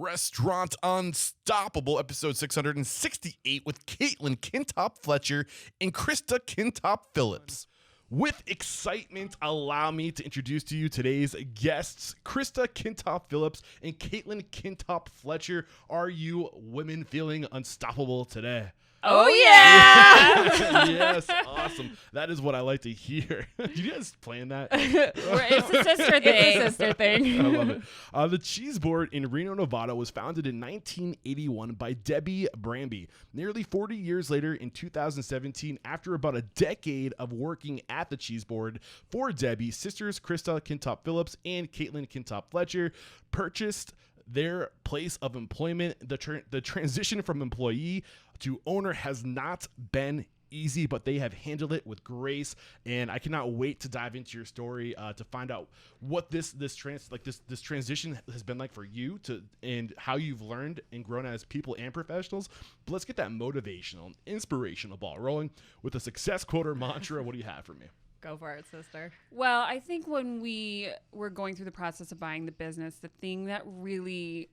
Restaurant Unstoppable, episode 668 with Kintop Fletcher and Krista Kintop Phillips. With excitement, allow me to introduce to you today's guests, Krista Kintop Phillips and Kintop Fletcher. Are you women feeling unstoppable today? Oh, yeah. Yes, awesome. That is what I like to hear. Did you guys plan that? It's a sister thing. It's a sister thing. I love it. The Cheese Board in Reno, Nevada was founded in 1981 by Debbie Branby. Nearly 40 years later, in 2017, after about a decade of working at the Cheese Board for Debbie, sisters Krista Kintop Phillips and Kintop Fletcher purchased their place of employment. The transition from employee to owner has not been easy, but they have handled it with grace, and I cannot wait to dive into your story to find out what this transition has been like for you and how you've learned and grown as people and professionals. But let's get that motivational and inspirational ball rolling with a success quote or mantra. What do you have for me? Go for it, sister. Well, I think when we were going through the process of buying the business, the thing that really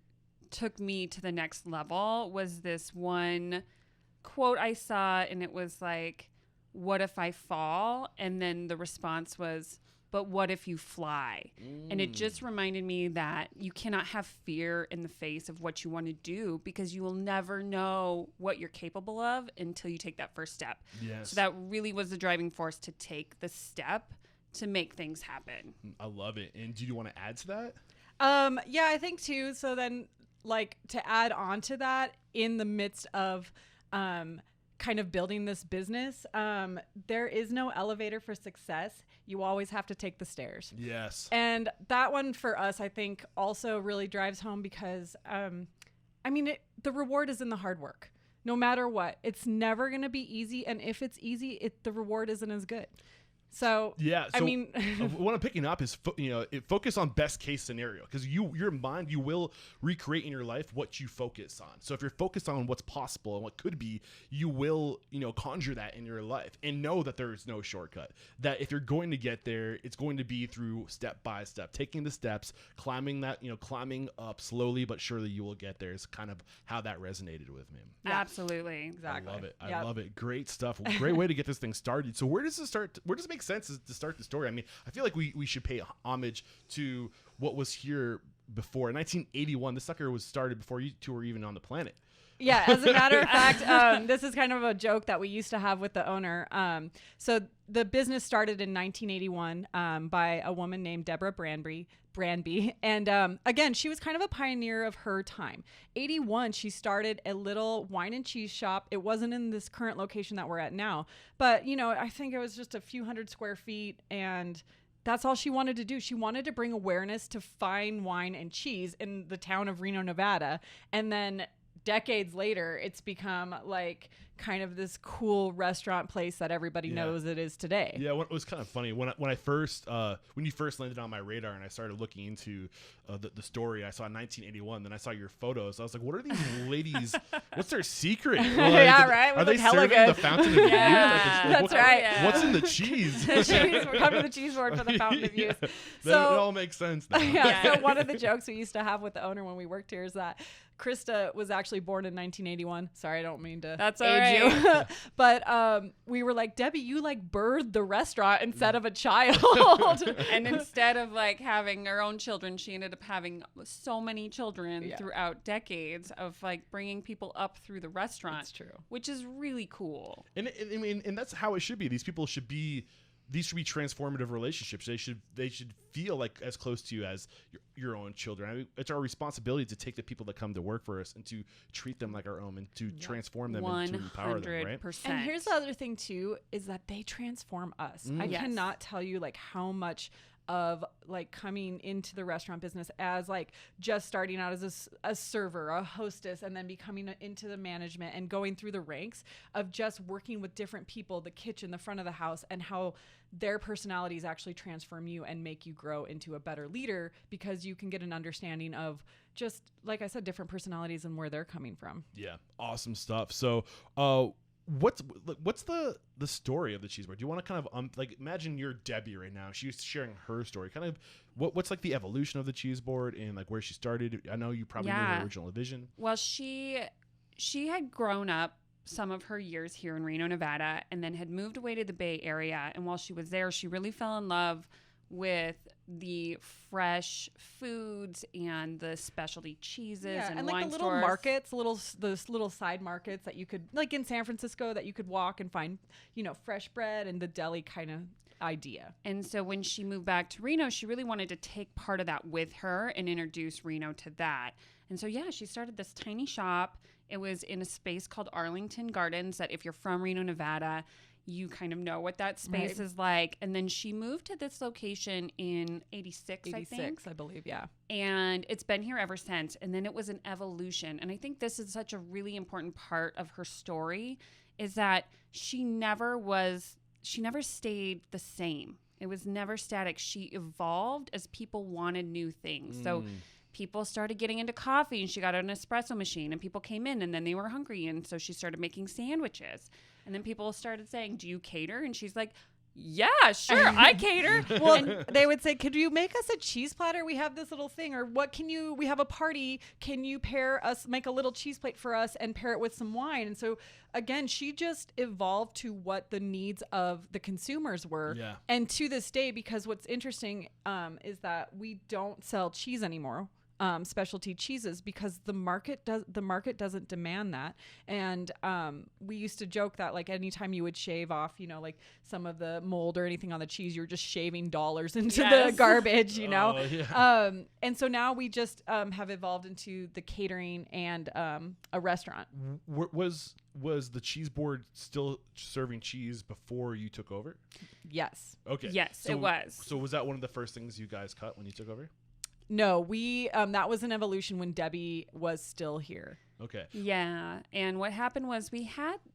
took me to the next level was this one quote I saw, and it was like, "What if I fall?" And then the response was, "But what if you fly?" And it just reminded me that you cannot have fear in the face of what you want to do, because you will never know what you're capable of until you take that first step. Yes. So that really was the driving force to take the step to make things happen. I love it. And do you want to add to that? Yeah, I think too. So then, like, to add on to that, in the midst of kind of building this business, there is no elevator for success. You always have to take the stairs. Yes. And that one for us, I think, also really drives home because, the reward is in the hard work. No matter what, it's never going to be easy. And if it's easy, the reward isn't as good. So, yeah, so I mean, what I'm picking up is, focus on best case scenario, because your mind, you will recreate in your life what you focus on. So if you're focused on what's possible and what could be, you will, conjure that in your life, and know that there is no shortcut, that if you're going to get there, it's going to be through step by step, taking the steps, climbing up slowly, but surely you will get there is kind of how that resonated with me. Yeah. Absolutely. Exactly. I love it. Yep. I love it. Great stuff. Great way to get this thing started. So where does it start? Where does it make sense to start the story? I mean, I feel like we should pay homage to what was here before. In 1981, this sucker was started before you two were even on the planet. Yeah, as a matter of fact, this is kind of a joke that we used to have with the owner. So the business started in 1981 by a woman named Debbie Branby. And again, she was kind of a pioneer of her time. 81, she started a little wine and cheese shop. It wasn't in this current location that we're at now. But, I think it was just a few hundred square feet, and that's all she wanted to do. She wanted to bring awareness to fine wine and cheese in the town of Reno, Nevada. And then decades later, it's become like kind of this cool restaurant place that everybody knows it is today. Yeah, it was kind of funny when you first landed on my radar and I started looking into the story. I saw 1981, then I saw your photos. I was like, what are these ladies? What's their secret? Like, yeah, right. Are they serving the Fountain of Youth? That's right. Yeah. What's in the cheese? We're coming to the cheese board for the Fountain of Youth. So it all makes sense now. So one of the jokes we used to have with the owner when we worked here is that Krista was actually born in 1981. Sorry, I don't mean to age you. But we were like, Debbie, you like birthed the restaurant instead of a child. And instead of like having her own children, she ended up having so many children throughout decades of like bringing people up through the restaurant. That's true. Which is really cool. And that's how it should be. These should be transformative relationships. They should feel like as close to you as your own children. I mean, it's our responsibility to take the people that come to work for us and to treat them like our own and to transform them and to empower them, right? And here's the other thing too, is that they transform us. I cannot tell you like how much of like coming into the restaurant business as like just starting out as a server, a hostess, and then becoming into the management and going through the ranks of just working with different people, the kitchen, the front of the house, and how their personalities actually transform you and make you grow into a better leader, because you can get an understanding of just, like I said, different personalities and where they're coming from. Yeah. Awesome stuff. So, what's the story of the cheese board? Do you want to kind of like imagine you're Debbie right now? She's sharing her story. Kind of what's like the evolution of the cheese board and like where she started. I know you probably knew the original vision. Well, she had grown up some of her years here in Reno, Nevada, and then had moved away to the Bay Area. And while she was there, she really fell in love with the fresh foods and the specialty cheeses and like wine the little stores. markets, those little side markets that you could, like in San Francisco, that you could walk and find, fresh bread and the deli kind of idea. And so when she moved back to Reno, she really wanted to take part of that with her and introduce Reno to that. And so, she started this tiny shop. It was in a space called Arlington Gardens that if you're from Reno, Nevada, you kind of know what that space is like. And then she moved to this location in 86, I think. I believe, yeah. And it's been here ever since. And then it was an evolution. And I think this is such a really important part of her story is that she never stayed the same. It was never static. She evolved as people wanted new things. So people started getting into coffee and she got an espresso machine and people came in and then they were hungry. And so she started making sandwiches. And then people started saying, do you cater? And she's like, yeah, sure, I cater. Well, they would say, could you make us a cheese platter? We have this little thing. Or we have a party. Can you make a little cheese plate for us and pair it with some wine? And so, again, she just evolved to what the needs of the consumers were. Yeah. And to this day, because what's interesting is that we don't sell cheese anymore. Specialty cheeses because the market doesn't demand that. And we used to joke that like anytime you would shave off, like some of the mold or anything on the cheese, you're just shaving dollars into the garbage, Oh, yeah. And so now we just have evolved into the catering and a restaurant. Was the cheese board still serving cheese before you took over? Yes. Okay. Yes, it was. So was that one of the first things you guys cut when you took over? No, we that was an evolution when Debbie was still here. Okay. Yeah. And what happened was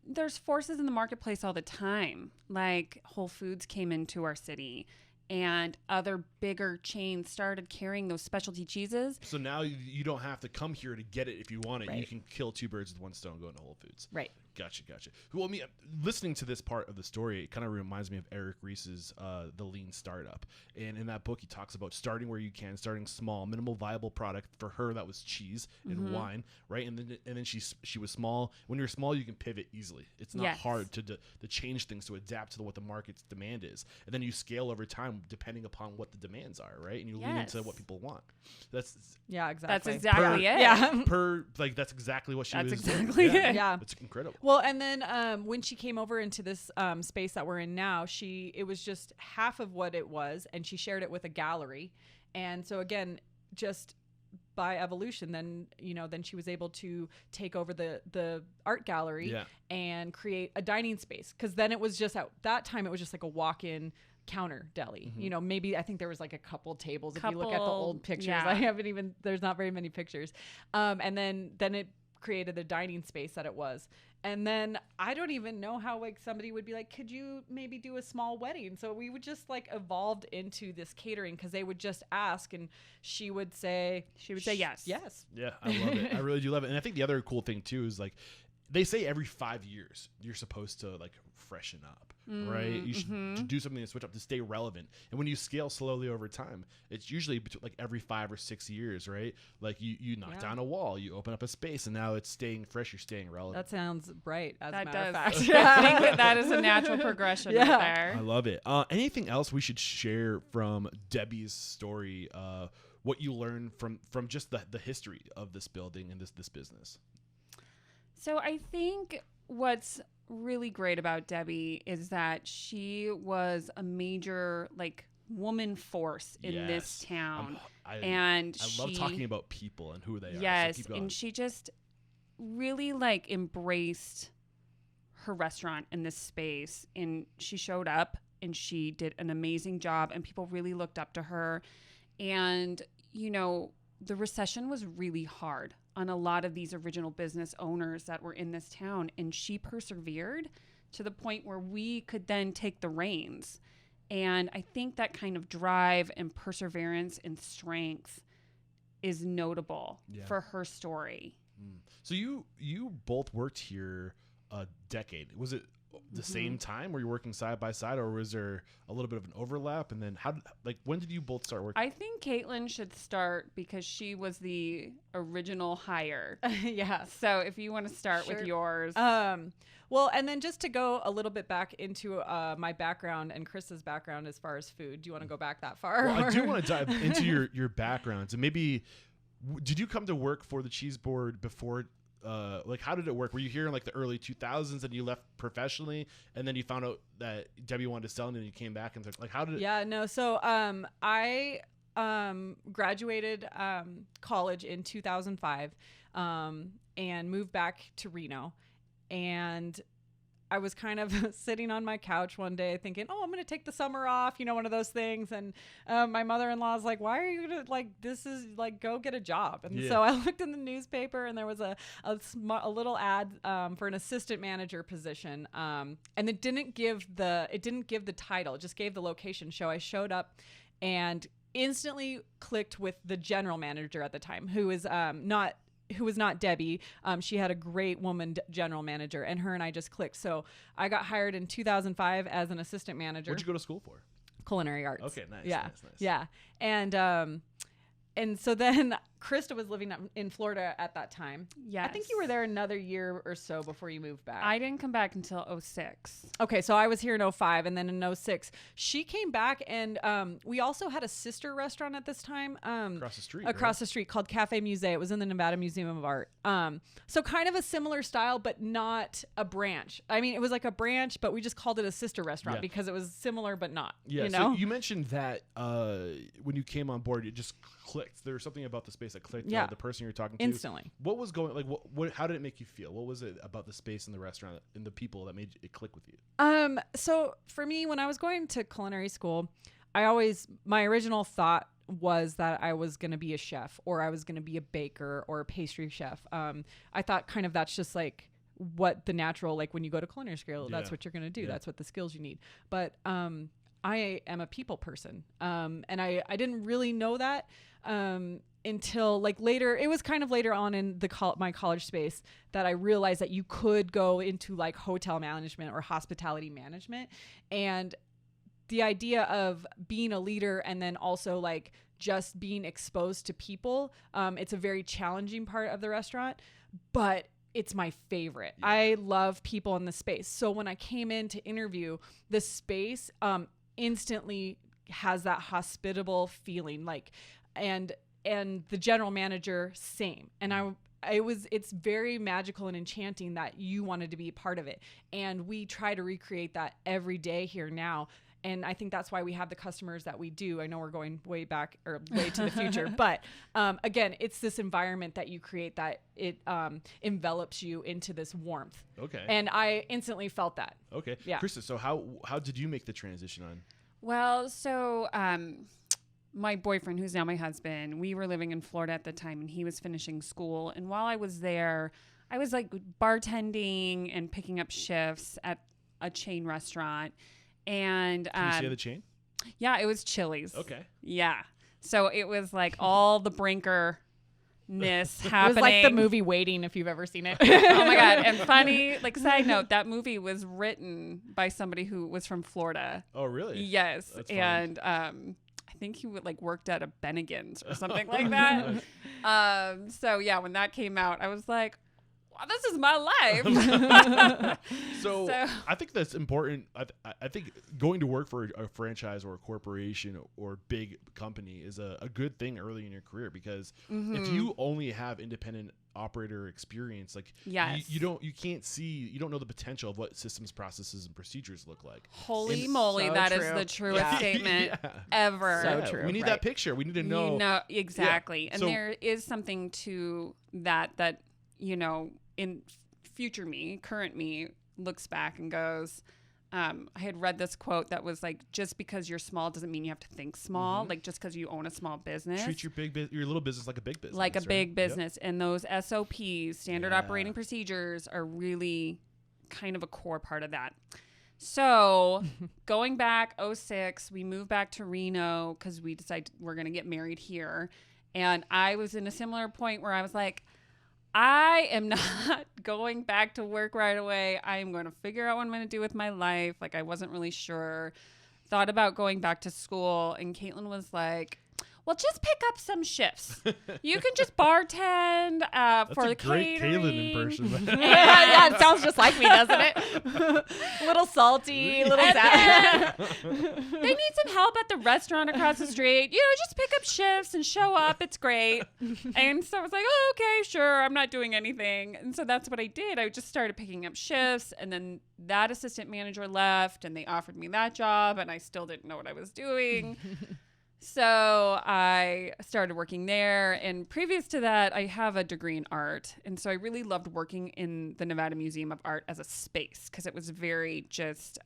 there's forces in the marketplace all the time. Like Whole Foods came into our city and other bigger chains started carrying those specialty cheeses. So now you don't have to come here to get it if you want it. Right. You can kill two birds with one stone going to Whole Foods. Right. Gotcha. Well, listening to this part of the story, it kind of reminds me of Eric Ries's The Lean Startup. And in that book, he talks about starting where you can, starting small, minimal viable product. For her, that was cheese and wine, right? And then she was small. When you're small, you can pivot easily. It's not hard to change things to adapt to what the market's demand is. And then you scale over time depending upon what the demands are, right? And you lean into what people want. That's exactly. That's exactly it. Yeah. That's exactly what she was That's doing. exactly it. Yeah. It's incredible. Well, and then when she came over into this space that we're in now, it was just half of what it was, and she shared it with a gallery. And so again, just by evolution, then she was able to take over the art gallery and create a dining space. Because then it was just at that time it was just like a walk-in counter deli. Maybe I think there was like a couple tables. If you look at the old pictures, there's not very many pictures. And then it created the dining space that it was. And then I don't even know how like somebody would be like, could you maybe do a small wedding? So we would just like evolved into this catering because they would just ask and she would say yes. Yes. Yeah, I love it. I really do love it. And I think the other cool thing too is like they say every 5 years you're supposed to like freshen up, right? You should do something to switch up to stay relevant. And when you scale slowly over time, it's usually like every 5 or 6 years, right? Like you knock down a wall, you open up a space, and now it's staying fresh. You're staying relevant. That sounds right. As that a matter of fact, I think that is a natural progression right there. I love it. Anything else we should share from Debbie's story? What you learned from just the history of this building and this business? So I think what's really great about Debbie is that she was a major like woman force in this town. I love talking about people and who they are. Yes, so and she just really like embraced her restaurant in this space, and she showed up and she did an amazing job, and people really looked up to her. And the recession was really hard on a lot of these original business owners that were in this town. And she persevered to the point where we could then take the reins. And I think that kind of drive and perseverance and strength is notable for her story. So you both worked here a decade. Was it the same time? Were you working side by side, or was there a little bit of an overlap? And then when did you both start working? I think Caitlin should start because she was the original hire. Yeah. So if you want to start with yours. Well, and then just to go a little bit back into my background and Krista's background as far as food. Do you want to go back that far? Well, I do want to dive into your backgrounds, and maybe did you come to work for the Cheese Board before? How did it work? Were you here in like the early 2000s and you left professionally, and then you found out that Debbie wanted to sell, and then you came back and like, how did it? Yeah, no. So I graduated college in 2005 and moved back to Reno, and I was kind of sitting on my couch one day thinking, oh, I'm going to take the summer off, one of those things. And my mother-in-law is like, why are you going to this is go get a job. And so I looked in the newspaper and there was a little ad for an assistant manager position. And it didn't give the title, it just gave the location. So I showed up and instantly clicked with the general manager at the time, who was not Debbie. She had a great woman general manager, and her and I just clicked. So I got hired in 2005 as an assistant manager. What'd you go to school for? Culinary arts. Okay, nice. Yeah, nice. yeah. And so then Krista was living in Florida at that time. Yes. I think you were there another year or so before you moved back. I didn't come back until 06. Okay, so I was here in 05, and then in 06, she came back, and we also had a sister restaurant at this time. Across the street. Across the street, called Cafe Musée. It was in the Nevada Museum of Art. So kind of a similar style, but not a branch. I mean, it was like a branch, but we just called it a sister restaurant because it was similar, but not. Yeah, so you mentioned that when you came on board, it just clicked. There was something about the space that clicked. The person you're talking to instantly. What was going how did it make you feel? What was it about the space in the restaurant and the people that made it click with you? So for me, when I was going to culinary school, my original thought was that I was going to be a chef, or I was going to be a baker or a pastry chef. I thought kind of that's just like what the natural, like when you go to culinary school, that's what you're going to do. That's what the skills you need. But I am a people person. And I didn't really know that until like later. It was kind of later on in my college space that I realized that you could go into like hotel management or hospitality management. And the idea of being a leader and then also like just being exposed to people, it's a very challenging part of the restaurant, but it's my favorite. Yeah. I love people in the space. So when I came in to interview, the space instantly has that hospitable feeling, like, and the general manager, same. And it's very magical and enchanting that you wanted to be a part of it. And we try to recreate that every day here now. And I think that's why we have the customers that we do. I know we're going way back or way to the future, but again, it's this environment that you create that it envelops you into this warmth. Okay. And I instantly felt that. Okay. Yeah. Krista, so how did you make the transition on? Well, so my boyfriend, who's now my husband, we were living in Florida at the time, and he was finishing school. And while I was there, I was like bartending and picking up shifts at a chain restaurant. And can you say the chain? Yeah, it was Chili's. Okay. Yeah. So it was like all the Brinker-ness happening. It was like the movie Waiting, if you've ever seen it. Oh my God. And funny, like side note, that movie was written by somebody who was from Florida. Oh, really? Yes. That's and I think he worked at a Bennigan's or something like that. So yeah, when that came out, I was like, wow, this is my life. So I think that's important. I think going to work for a franchise or a corporation or big company is a good thing early in your career, because if you only have independent operator experience, like you don't know the potential of what systems, processes, and procedures look like. Holy moly, so that true. is the truest statement ever. So true. We need that picture. We need to know. Exactly. Yeah. And there is something to that in future me, current me, looks back and goes, I had read this quote that was like, just because you're small doesn't mean you have to think small. Like just because you own a small business. Treat your little business like a big business. Like a big business. Yep. And those SOPs, standard operating procedures, are really kind of a core part of that. So going back 06, we moved back to Reno because we decided we're going to get married here. And I was in a similar point where I was like, I am not going back to work right away. I am going to figure out what I'm going to do with my life. Like, I wasn't really sure. Thought about going back to school. And Caitlin was like, well, just pick up some shifts. You can just bartend for the great catering. Caitlin impression. Yeah, it sounds just like me, doesn't it? Little salty, little sad. They need some help at the restaurant across the street. Just pick up shifts and show up. It's great. And so I was like, oh, okay, sure. I'm not doing anything. And so that's what I did. I just started picking up shifts, and then that assistant manager left, and they offered me that job, and I still didn't know what I was doing. So I started working there, and previous to that, I have a degree in art, and so I really loved working in the Nevada Museum of Art as a space because it was very just,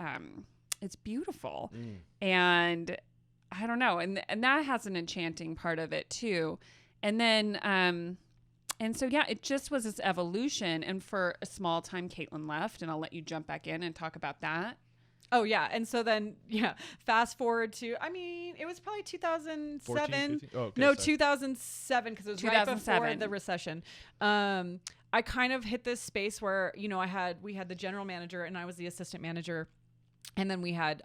it's beautiful, and I don't know, and that has an enchanting part of it too, and then, and so yeah, it just was this evolution, and for a small time, Caitlin left, and I'll let you jump back in and talk about that. Oh, yeah. And so then, fast forward to, it was probably 2007. 14, 15? Oh, okay, no, sorry. 2007, because it was right before the recession. I kind of hit this space where, we had the general manager and I was the assistant manager. And then we had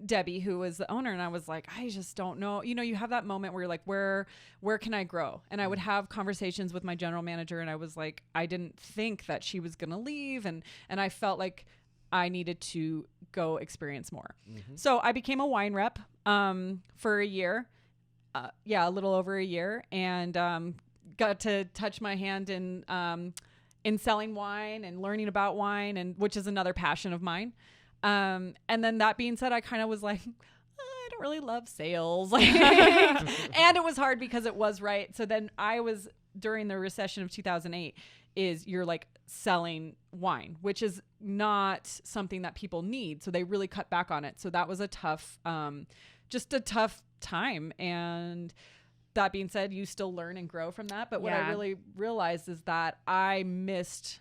Debbie, who was the owner. And I was like, I just don't know. You have that moment where you're like, where can I grow? And I would have conversations with my general manager. And I was like, I didn't think that she was going to leave. And I felt like I needed to go experience more. So I became a wine rep for a year. A little over a year, and got to touch my hand in selling wine and learning about wine, and which is another passion of mine. And then that being said, I kind of was like, I don't really love sales. And it was hard because it was right. So then I was, during the recession of 2008, you're like selling wine, which is not something that people need. So they really cut back on it. So that was a tough time. And that being said, you still learn and grow from that. But what I really realized is that I missed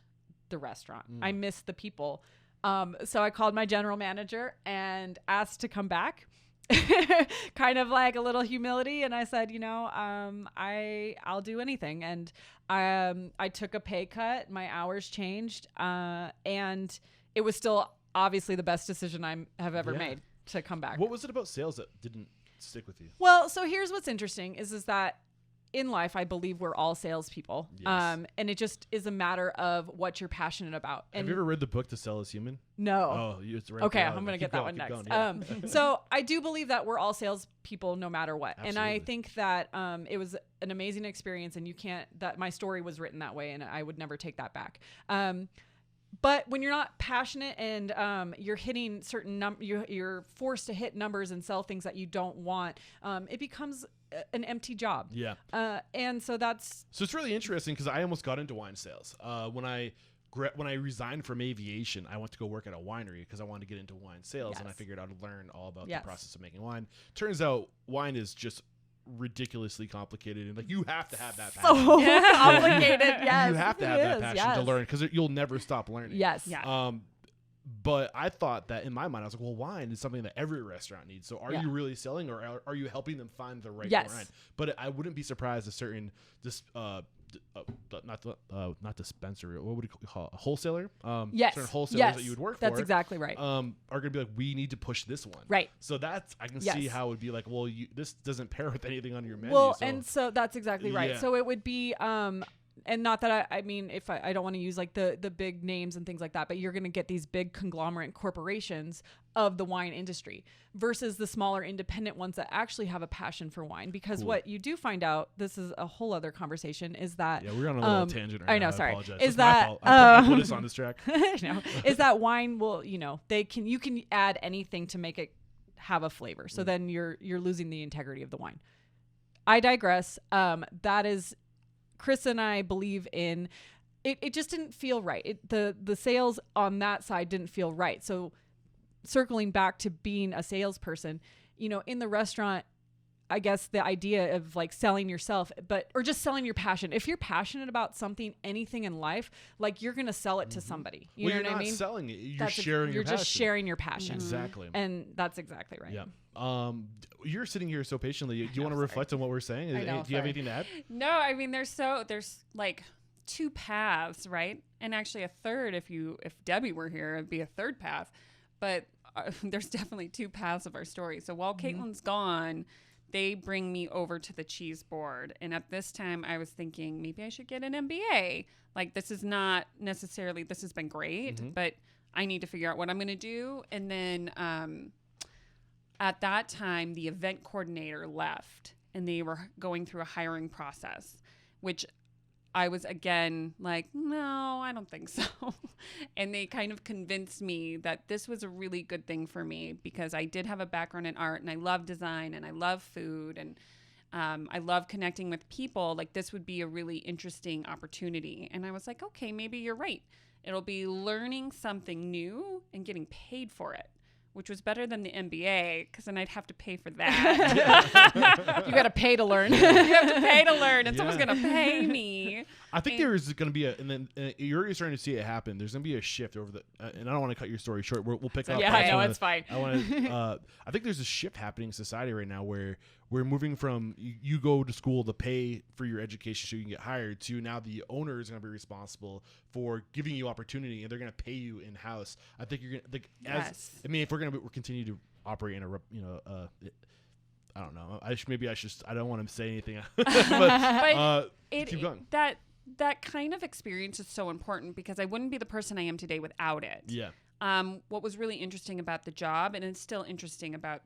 the restaurant. I missed the people. So I called my general manager and asked to come back. Kind of like a little humility, and I said, I'll do anything. And I took a pay cut. My hours changed, and it was still obviously the best decision I have ever made to come back. What was it about sales that didn't stick with you? Well, so here's what's interesting is that in life, I believe we're all salespeople. Yes. And it just is a matter of what you're passionate about. And have you ever read the book To Sell Is Human? No. Oh, it's right. Okay, I'm going to get that one next. So I do believe that we're all salespeople no matter what. Absolutely. And I think that it was an amazing experience, and that my story was written that way, and I would never take that back. But when you're not passionate and you're hitting certain you're forced to hit numbers and sell things that you don't want, it becomes an empty job. Yeah. And so it's really interesting because I almost got into wine sales. When I resigned from aviation, I went to go work at a winery because I wanted to get into wine sales, and I figured I'd learn all about the process of making wine. Turns out wine is just ridiculously complicated, and like you have to have that passion. So complicated. Yes, you have to have that passion to learn because you'll never stop learning. Yes. Yeah. But I thought that in my mind, I was like, well, wine is something that every restaurant needs. So are you really selling, or are you helping them find the right wine? But I wouldn't be surprised if certain not dispensary. What would you call it? A wholesaler? Certain wholesalers that you would work for. That's exactly right. Are going to be like, we need to push this one. Right. So I can see how it would be like, well, this doesn't pair with anything on your menu. Well, and so that's exactly right. Yeah. So it would be, and not that I mean, if I don't want to use like the big names and things like that, but you're going to get these big conglomerate corporations of the wine industry versus the smaller independent ones that actually have a passion for wine. Because what you do find out, this is a whole other conversation, is that we're on a little tangent right now. I know, sorry. Apologize. Is That's that my fault. I put us on this track. No, is that wine will, you can add anything to make it have a flavor. So then you're losing the integrity of the wine. I digress. That is, Krista and I believe in it. It just didn't feel right. The sales on that side didn't feel right. So circling back to being a salesperson, in the restaurant, I guess the idea of like selling yourself, or just selling your passion. If you're passionate about something, anything in life, like you're going to sell it to somebody. You know what I mean? You're not selling it. You're sharing your passion. You're just sharing your passion. Exactly. And that's exactly right. Yeah. You're sitting here so patiently. Do you want to reflect on what we're saying? Do you have anything to add? No, I mean, there's like two paths, right? And actually a third, if Debbie were here, it'd be a third path. But there's definitely two paths of our story. So while Caitlin's gone, they bring me over to the cheese board. And at this time I was thinking maybe I should get an MBA. Like, this is not necessarily, this has been great, but I need to figure out what I'm going to do. And then at that time, the event coordinator left and they were going through a hiring process, which I was again like, no, I don't think so. And they kind of convinced me that this was a really good thing for me because I did have a background in art and I love design and I love food and I love connecting with people. Like, this would be a really interesting opportunity. And I was like, okay, maybe you're right. It'll be learning something new and getting paid for it, which was better than the MBA because then I'd have to pay for that. You got to pay to learn. You have to pay to learn, and someone's going to pay me. I think there's going to be and then you're already starting to see it happen. There's going to be a shift over and I don't want to cut your story short. We'll pick up. Yeah, I know, it's fine. I think there's a shift happening in society right now where we're moving from you go to school to pay for your education so you can get hired to now the owner is going to be responsible for giving you opportunity and they're going to pay you in house. I think you're going to I mean, if we're going to continue to operate in a I don't know. I don't want to say anything. but keep going. That kind of experience is so important because I wouldn't be the person I am today without it. Yeah. What was really interesting about the job, and it's still interesting about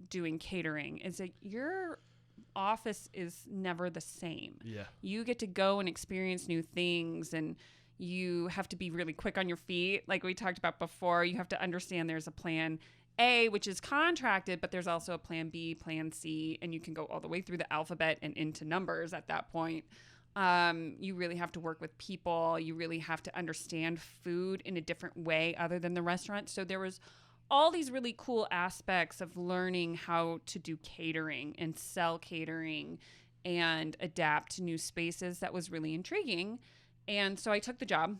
doing catering, is that your office is never the same. Yeah. You get to go and experience new things, and you have to be really quick on your feet. Like we talked about before, you have to understand there's a plan A, which is contracted, but there's also a plan B, plan C, and you can go all the way through the alphabet and into numbers at that point. You really have to work with people. You really have to understand food in a different way other than the restaurant. So there was all these really cool aspects of learning how to do catering and sell catering and adapt to new spaces. That was really intriguing. And so I took the job.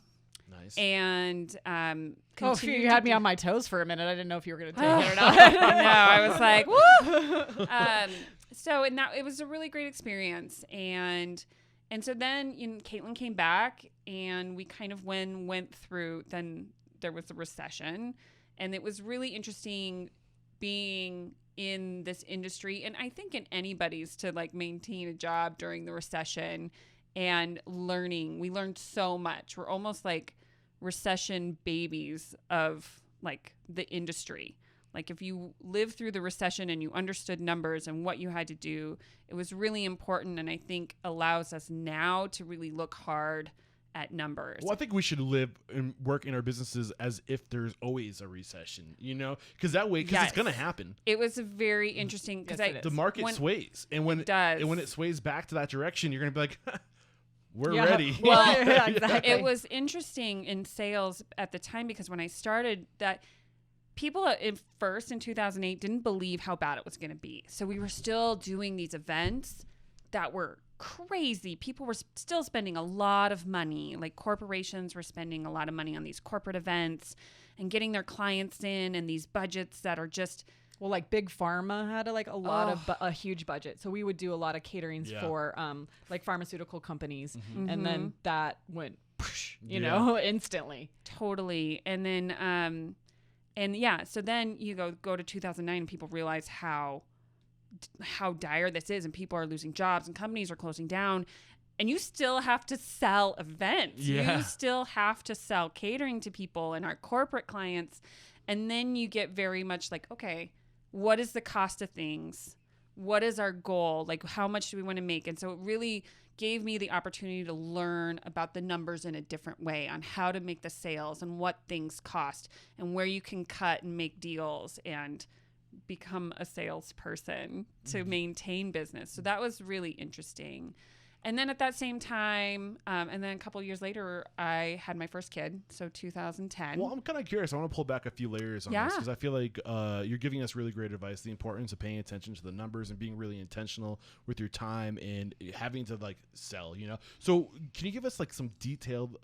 Nice. And you had me on my toes for a minute. I didn't know if you were going to take it or not. No, I was like, woo! It was a really great experience. And so then Caitlin came back and we kind of went through, then there was a recession. And it was really interesting being in this industry. And I think in anybody's to like maintain a job during the recession and learning. We learned so much. We're almost like recession babies of like the industry. Like if you lived through the recession and you understood numbers and what you had to do, it was really important. And I think allows us now to really look hard at numbers. Well, I think we should live and work in our businesses as if there's always a recession, because that way, it's going to happen. It was very interesting because the market sways, and when it sways back to that direction, you're going to be like, we're ready. Well, exactly. It was interesting in sales at the time because when I started that, people at first in 2008 didn't believe how bad it was going to be. So we were still doing these events that were crazy. People were still spending a lot of money. Like corporations were spending a lot of money on these corporate events and getting their clients in and these budgets that are just... Well, like Big Pharma had a huge budget. So we would do a lot of caterings for like pharmaceutical companies. Mm-hmm. And then that went, instantly. Totally. And then, so then you go to 2009 and people realize how dire this is and people are losing jobs and companies are closing down and you still have to sell events. You still have to sell catering to people and our corporate clients. And then you get very much like, okay, what is the cost of things? What is our goal? Like, how much do we want to make? And so it really gave me the opportunity to learn about the numbers in a different way on how to make the sales and what things cost and where you can cut and make deals and become a salesperson to maintain business. So that was really interesting. And then at that same time, and then a couple of years later, I had my first kid. So 2010. Well, I'm kind of curious. I want to pull back a few layers on this because I feel like you're giving us really great advice. The importance of paying attention to the numbers and being really intentional with your time and having to like sell, So can you give us like some detailed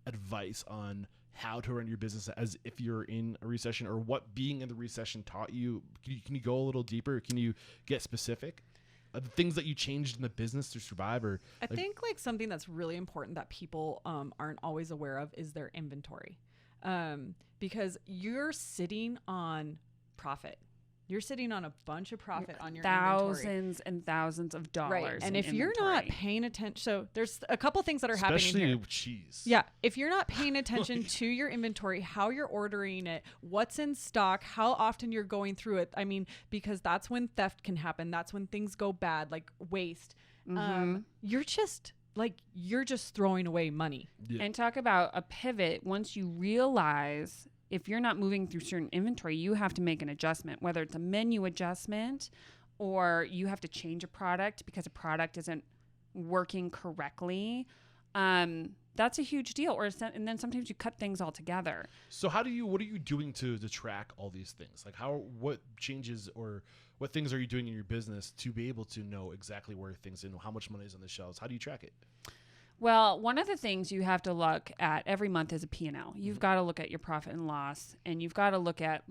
advice on how to run your business as if you're in a recession or what being in the recession taught you? Can you go a little deeper? Can you get specific? the things that you changed in the business to survive? Or I think like something that's really important that people aren't always aware of is their inventory, because you're sitting on profit. You're sitting on a bunch of profit on your thousands inventory. and thousands of dollars. Right. And in if you're not paying attention, so there's a couple things that are happening especially here. with cheese. Yeah. If you're not paying attention to your inventory, how you're ordering it, what's in stock, how often you're going through it. I mean, because that's when theft can happen. That's when things go bad, like waste. You're just throwing away money. Yeah. And talk about a pivot. Once you realize if you're not moving through certain inventory, you have to make an adjustment, whether it's a menu adjustment or you have to change a product because a product isn't working correctly. That's a huge deal. And then sometimes you cut things all together. So what are you doing to track all these things? Like what changes or what things are you doing in your business to be able to know exactly where things and how much money is on the shelves? How do you track it? Well, one of the things you have to look at every month is a P&L. You've got to look at your profit and loss, and you've got to look at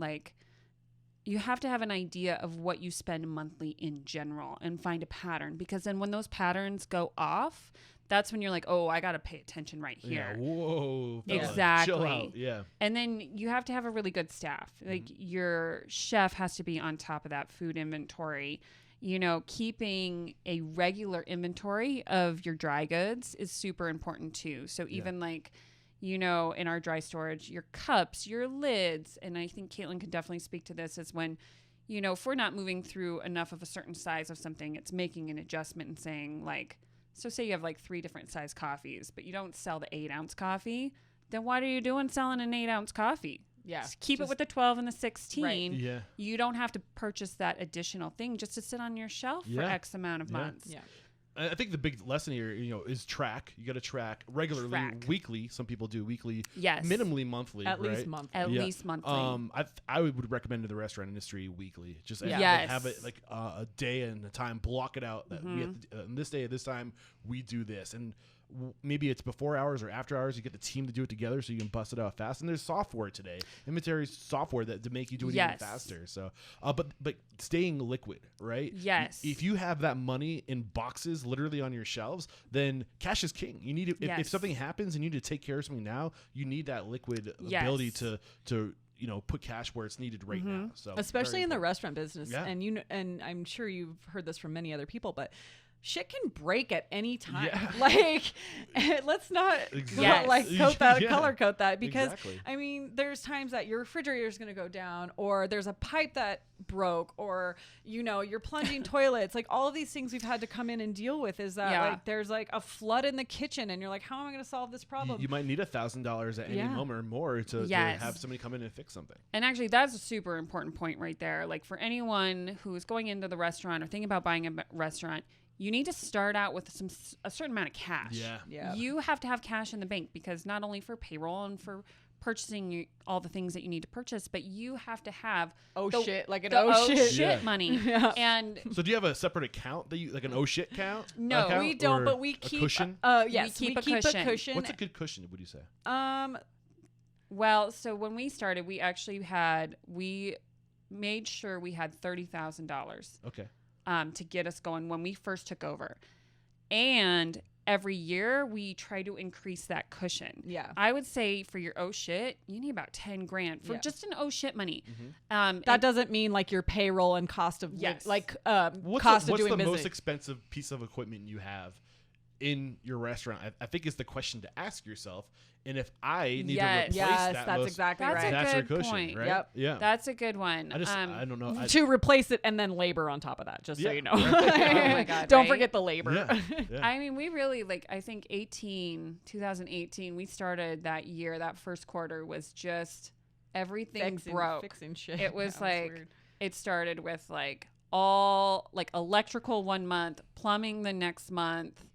you have to have an idea of what you spend monthly in general and find a pattern, because then when those patterns go off, that's when you're like, oh, I got to pay attention right here. Yeah. Whoa. Fella. Exactly. Chill out. Yeah. And then you have to have a really good staff. Like your chef has to be on top of that food inventory. You know, keeping a regular inventory of your dry goods is super important too. So even in our dry storage, your cups, your lids, and I think Caitlin could definitely speak to this, is when, if we're not moving through enough of a certain size of something, it's making an adjustment and saying so say you have 3 different size coffees, but you don't sell the 8-ounce coffee, then what are you doing selling an 8-ounce coffee? Yeah. Just keep it with the 12 and the 16. Right. Yeah. You don't have to purchase that additional thing just to sit on your shelf for X amount of months. Yeah. I think the big lesson here, is track. You got to track regularly, weekly. Some people do weekly. Yes. Minimally monthly. At right? least monthly. At least monthly. I would recommend to the restaurant industry weekly. Just have it a day and a time. Block it out. That we have on this day at this time we do this, and maybe it's before hours or after hours. You get the team to do it together so you can bust it out fast. And there's software today, inventory software that to make you do it even faster. So, but staying liquid, right? Yes. If you have that money in boxes literally on your shelves, then cash is king. You need to, if something happens and you need to take care of something now, you need that liquid ability to put cash where it's needed right now. So especially in the restaurant business. Yeah. And I'm sure you've heard this from many other people, but shit can break at any time. Yeah. Let's not color code that, because I mean, there's times that your refrigerator is going to go down, or there's a pipe that broke, or you're plunging toilets. All of these things we've had to come in and deal with is that there's a flood in the kitchen, and you're like, how am I going to solve this problem? You might need $1,000 at any moment or more to have somebody come in and fix something. And actually, that's a super important point right there. For anyone who's going into the restaurant or thinking about buying a restaurant, you need to start out with a certain amount of cash. Yeah. You have to have cash in the bank, because not only for payroll and for purchasing all the things that you need to purchase, but you have to have shit money. Yeah. And so do you have a separate account that you an shit count? No, account, we don't, but we keep a cushion. Yes, we keep a cushion. What's a good cushion, would you say? Well, so when we started, we made sure we had $30,000. Okay. To get us going when we first took over. And every year we try to increase that cushion. Yeah. I would say for your shit, you need about $10,000 for just an shit money. That doesn't mean your payroll and cost of what's doing the business. Most expensive piece of equipment you have in your restaurant? I think is the question to ask yourself. And if I need to replace that's exactly right. That's a your good cushion, point. right? Yep. Yeah. That's a good one. I don't know. To replace it and then labor on top of that, just so you know. Oh my God, Don't forget the labor. Yeah. I mean, we really I think 2018, we started that year, that first quarter was just everything broke. Fixing shit. It was weird. It started with all electrical one month, plumbing the next month.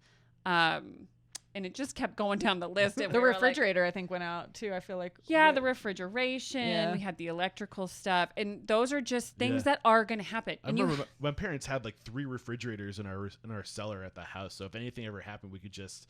And it just kept going down the list. The refrigerator, I think, went out too. I feel like. Yeah, the refrigeration. Yeah. We had the electrical stuff, and those are just things that are going to happen. I remember my parents had 3 refrigerators in our cellar at the house. So if anything ever happened, we could just,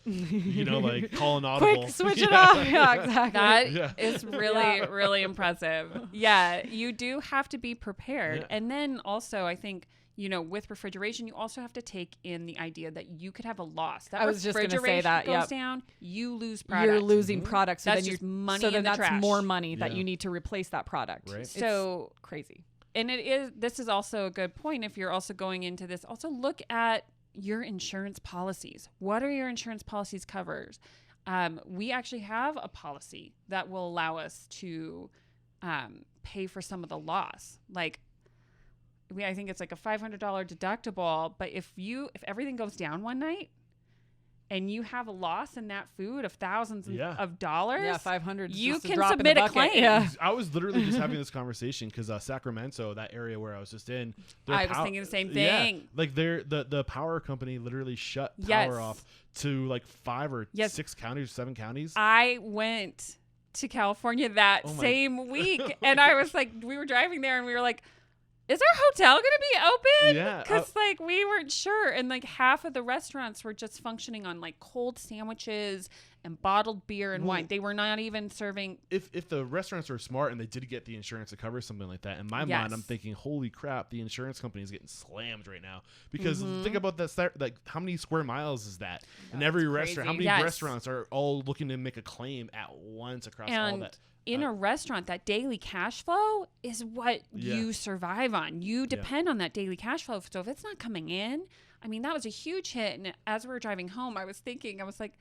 call an audible. Quick, switch it off. Yeah, exactly. That is really, really impressive. Yeah, you do have to be prepared, and then also I think with refrigeration, you also have to take in the idea that you could have a loss. That I was just going to say that. goes down, you lose product. You're losing product. So that's then just money so in then the that's trash. more money that you need to replace that product. Right. So it's crazy. And this is also a good point. If you're also going into this, also look at your insurance policies. What are your insurance policies covers? We actually have a policy that will allow us to pay for some of the loss. Like, I think it's like a $500 deductible, but if everything goes down one night and you have a loss in that food of thousands of dollars, $500. You can submit a claim. Yeah. I was literally just having this conversation because Sacramento, that area where I was just in, I was thinking the same thing. Yeah, like the power company literally shut power off to like 5 or 6 counties, 7 counties. I went to California that same week, and I was like, we were driving there, and we were like, is our hotel going to be open? Yeah. Because, we weren't sure. And, half of the restaurants were just functioning on, cold sandwiches and bottled beer and wine. They were not even serving. If the restaurants are smart and they did get the insurance to cover something like that, in my mind, I'm thinking, holy crap, the insurance company is getting slammed right now. Because think about that, how many square miles is that? In every restaurant, how many restaurants are all looking to make a claim at once across all that? In a restaurant, that daily cash flow is what you survive on. You depend on that daily cash flow. So if it's not coming in, that was a huge hit. And as we were driving home, I was like,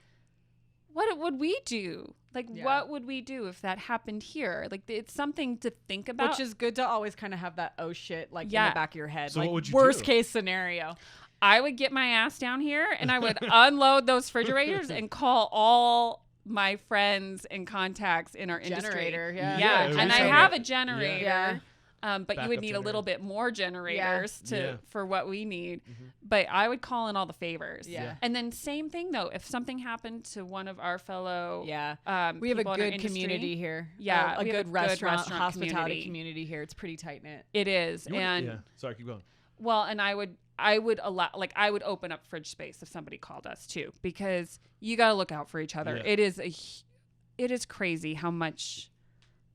what would we do? What would we do if that happened here? It's something to think about. Which is good to always kind of have that in the back of your head. So what would you worst do? Case scenario. I would get my ass down here and I would unload those refrigerators and call all my friends and contacts in our industry. And I have a generator. But you would need a little bit more generators for what we need. But I would call in all the favors. And then same thing though, if something happened to one of our fellow we have a good community here. A good restaurant hospitality community here. It's pretty tight knit. It is. Sorry, keep going. Well, and I would allow, I would open up fridge space if somebody called us too, because you got to look out for each other. It is crazy how much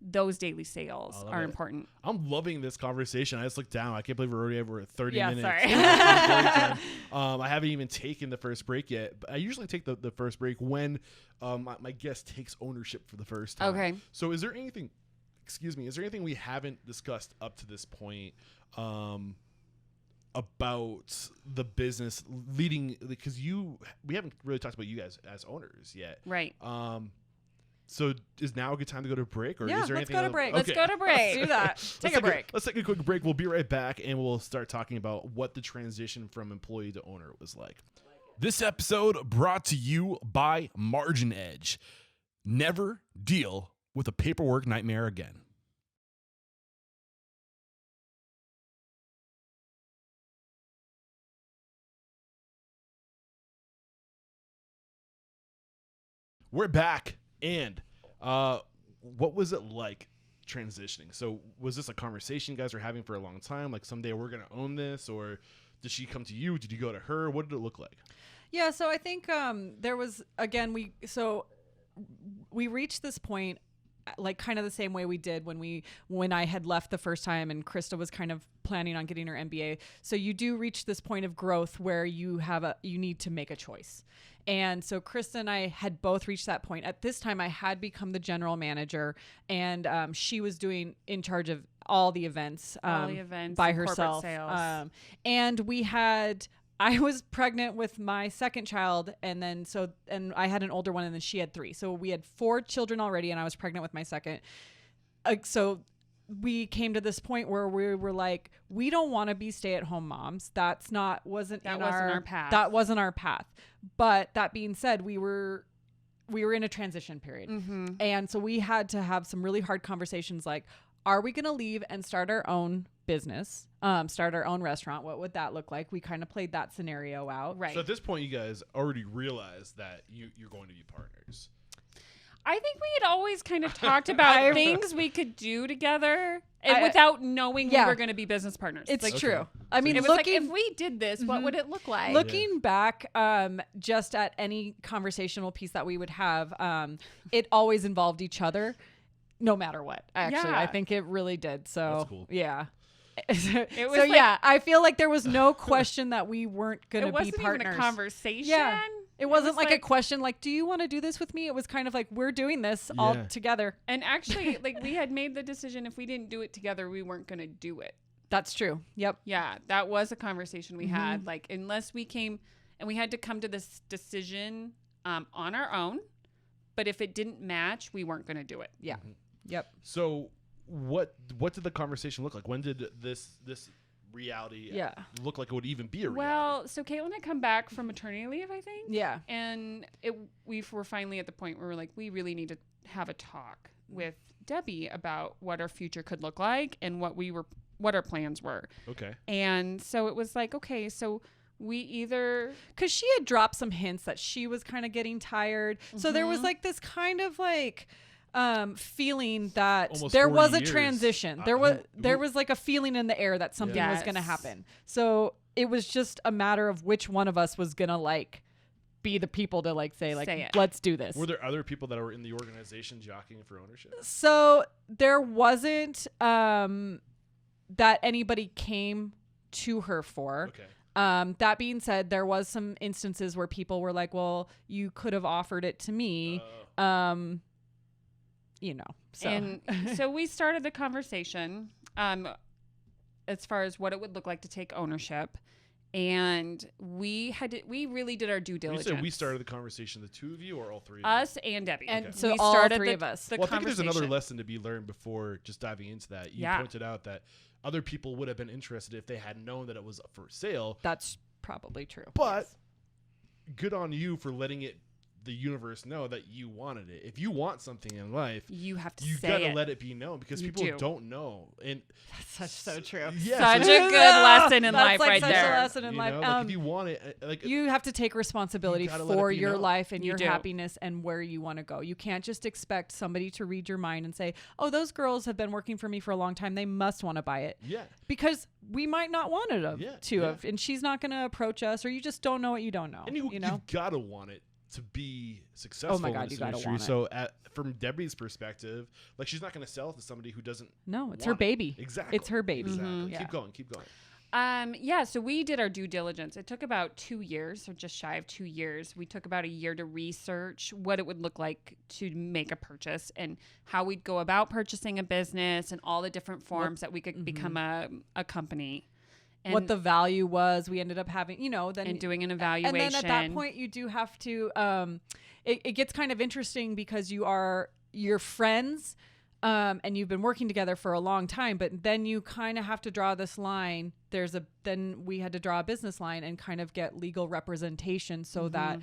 those daily sales are important. I'm loving this conversation. I just looked down. I can't believe we're already over 30 minutes. Sorry. I haven't even taken the first break yet. But I usually take the first break when my guest takes ownership for the first time. Okay. So is there anything we haven't discussed up to this point about the business leading, because we haven't really talked about you guys as owners yet. Right. So is now a good time to go to a break? Or is there anything go to break. Okay. Let's go to break. Let's do that. Take a break. Let's take a quick break. We'll be right back, and we'll start talking about what the transition from employee to owner was like. This episode brought to you by MarginEdge. Never deal with a paperwork nightmare again. We're back, and what was it like transitioning? So was this a conversation you guys were having for a long time? Like, someday we're going to own this, or did she come to you? Did you go to her? What did it look like? Yeah, so I think there was, again, we reached this point kind of the same way we did when I had left the first time and Krista was kind of planning on getting her MBA. So you do reach this point of growth where you need to make a choice. And so Krista and I had both reached that point. At this time, I had become the general manager, and she was in charge of all the events by herself. Sales. And I was pregnant with my second child, and I had an older one, and then she had 3. So we had 4 children already, and I was pregnant with my second. So we came to this point where we were like, we don't want to be stay-at-home moms. That wasn't our path. That wasn't our path. But that being said, we were in a transition period. Mm-hmm. And so we had to have some really hard conversations like, are we going to leave and start our own business, start our own restaurant? What would that look like? We kind of played that scenario out. Right. So at this point, you guys already realized that you're going to be partners. I think we had always kind of talked about things we could do together and without knowing we were going to be business partners. It's true. I mean, it was if we did this, what would it look like? Looking back, just at any conversational piece that we would have, it always involved each other, no matter what. Actually, I think it really did. So, that's cool. Yeah. It was So like- yeah, I feel like there was no question that we weren't going It to be wasn't partners. even a conversation. Yeah. It wasn't was like a question like, do you want to do this with me? It was kind of like, we're doing this all Yeah. together. And actually, like, we had made the decision if we didn't do it together, we weren't going to do it. That's true. Yep. Yeah, that was a conversation we had. Like, unless we came and we had to come to this decision on our own, but if it didn't match, we weren't going to do it. Yeah. Yep. So what did the conversation look like? When did this reality look like it would even be a reality? Well, so Caitlin had come back from maternity leave, I think. Yeah. And we were finally at the point where we're like, we really need to have a talk with Debbie about what our future could look like and what our plans were. Okay. And so it was like, okay, so we either, because she had dropped some hints that she was kind of getting tired. So there was like this kind of like feeling that Almost there 40 was a years. transition. Who- There was like a feeling in the air that something was going to Yes. happen. So it was just a matter of which one of us was going to like be the people to like say it. let's do this. Were there other people that were in the organization jockeying for ownership? So there wasn't that anybody came to her for. Okay. That being said, there was some instances where people were like, well, you could have offered it to me. You know, so. and so we started the conversation as far as what it would look like to take ownership. And we really did our due You diligence. said we started the conversation, the two of you or all three of Us and Debbie. And Okay. so we all started three of us. The you? Well, I think there's another conversation. lesson to be learned before just diving into that. You Yeah. pointed out that other people would have been interested if they had known that it was up for sale. That's probably true. But good on you for letting the universe know that you wanted it. If you want something in life, You have to you say gotta it. let it be known because You people do. don't know. And That's so true. yeah, Such so- a good lesson in That's life like right such a there. lesson in you life. know, like if you want it, like You have to take responsibility You gotta let it for be your known. life and You your do. happiness and where you want to go. You can't just expect somebody to read your mind and say, oh, those girls have been working for me for a long time. They must want to buy it. yeah, Because we might not want it Yeah, to yeah. have. And she's not going to approach us, or you just don't know what you don't know. and you know? you've gotta want it to be successful God, in you this gotta industry. want it. So from Debbie's perspective, like she's not gonna sell it to somebody who doesn't. No, it's her want it. baby. Exactly. It's her baby. Exactly. Yeah. Keep going. Keep going. Yeah, so we did our due diligence. It took about 2 years, so just shy of 2 years. We took about a year to research what it would look like to make a purchase and how we'd go about purchasing a business and all the different forms that we could become a company. And, What the value was. We ended up having, then and doing an evaluation. And then at that point, you do have to. It gets kind of interesting because you're friends, and you've been working together for a long time. But then you kind of have to draw this line. Then we had to draw a business line and kind of get legal representation so that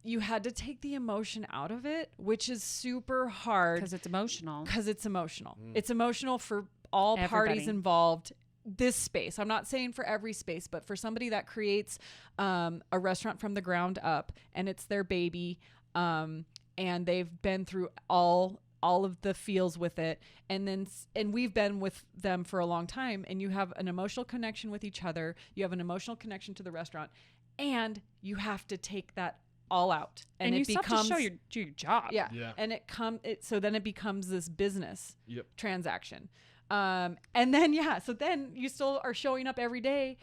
you had to take the emotion out of it, which is super hard because it's emotional. It's emotional for all parties Everybody. involved. This space, I'm not saying for every space, but for somebody that creates a restaurant from the ground up and it's their baby, and they've been through all of the feels with it, and we've been with them for a long time, and you have an emotional connection with each other, you have an emotional connection to the restaurant, and you have to take that all out, And it you still becomes have to do your job. yeah. Yeah. And so then it becomes this business Yep. transaction. And then, so then you still are showing up every day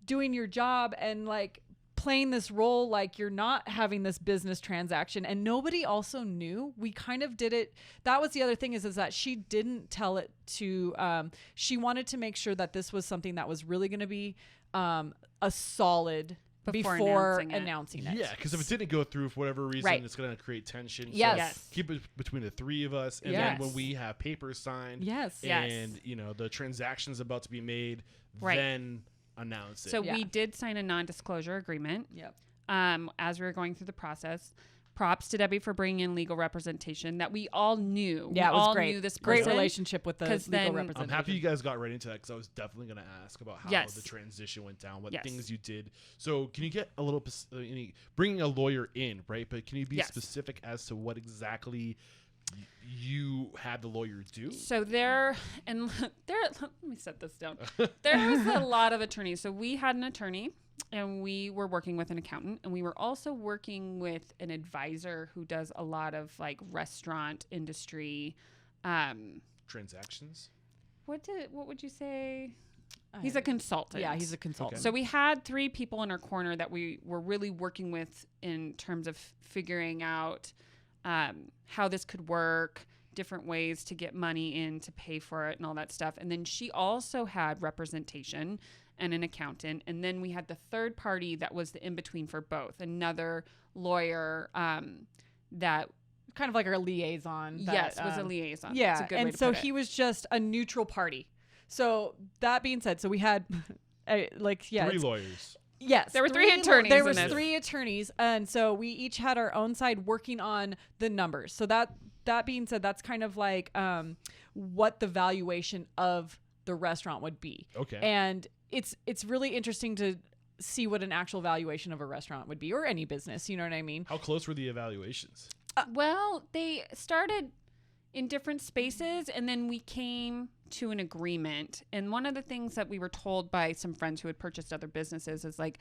doing your job and like playing this role like you're not having this business transaction. And nobody also knew. We kind of did it. That was the other thing is that she didn't tell it to, she wanted to make sure that this was something that was really going to be a solid before announcing it. Yeah, because if it didn't go through for whatever reason, Right. it's going to create tension. Yes. So Yes. keep it between the three of us, and Yes. then when we have papers signed, Yes. Yes. and the transaction's about to be made, Right. then announce it. So Yeah. we did sign a non-disclosure agreement. Yep. As we were going through the process. Props to Debbie for bringing in legal representation that we all knew. Yeah, we it was all great. knew this Great person. relationship with the 'Cause legal then- representation. I'm happy you guys got right into that because I was definitely going to ask about how Yes. the transition went down, what Yes. things you did. So can you get a little bringing a lawyer in, right? But can you be Yes. specific as to what exactly you had the lawyer do? So let me set this down. There was a lot of attorneys. So we had an attorney and we were working with an accountant, and we were also working with an advisor who does a lot of like restaurant industry. Transactions. what would you say? He's a consultant. Yeah, he's a consultant. So we had 3 people in our corner that we were really working with in terms of figuring out how this could work, different ways to get money in to pay for it and all that stuff. And then she also had representation and an accountant. And then we had the third party that was the in-between for both, another lawyer that... kind of like our liaison. Was a liaison. Yeah, That's a good and way to so put it. he was just a neutral party. So that being said, so we had 3 lawyers. Yes, there were 3 attorneys. There was in this. 3 attorneys, and so we each had our own side working on the numbers. So that being said, that's kind of like what the valuation of the restaurant would be. Okay. And it's really interesting to see what an actual valuation of a restaurant would be, or any business. You know what I mean? How close were the evaluations? Well, they started in different spaces, and then we came to an agreement. And one of the things that we were told by some friends who had purchased other businesses is like,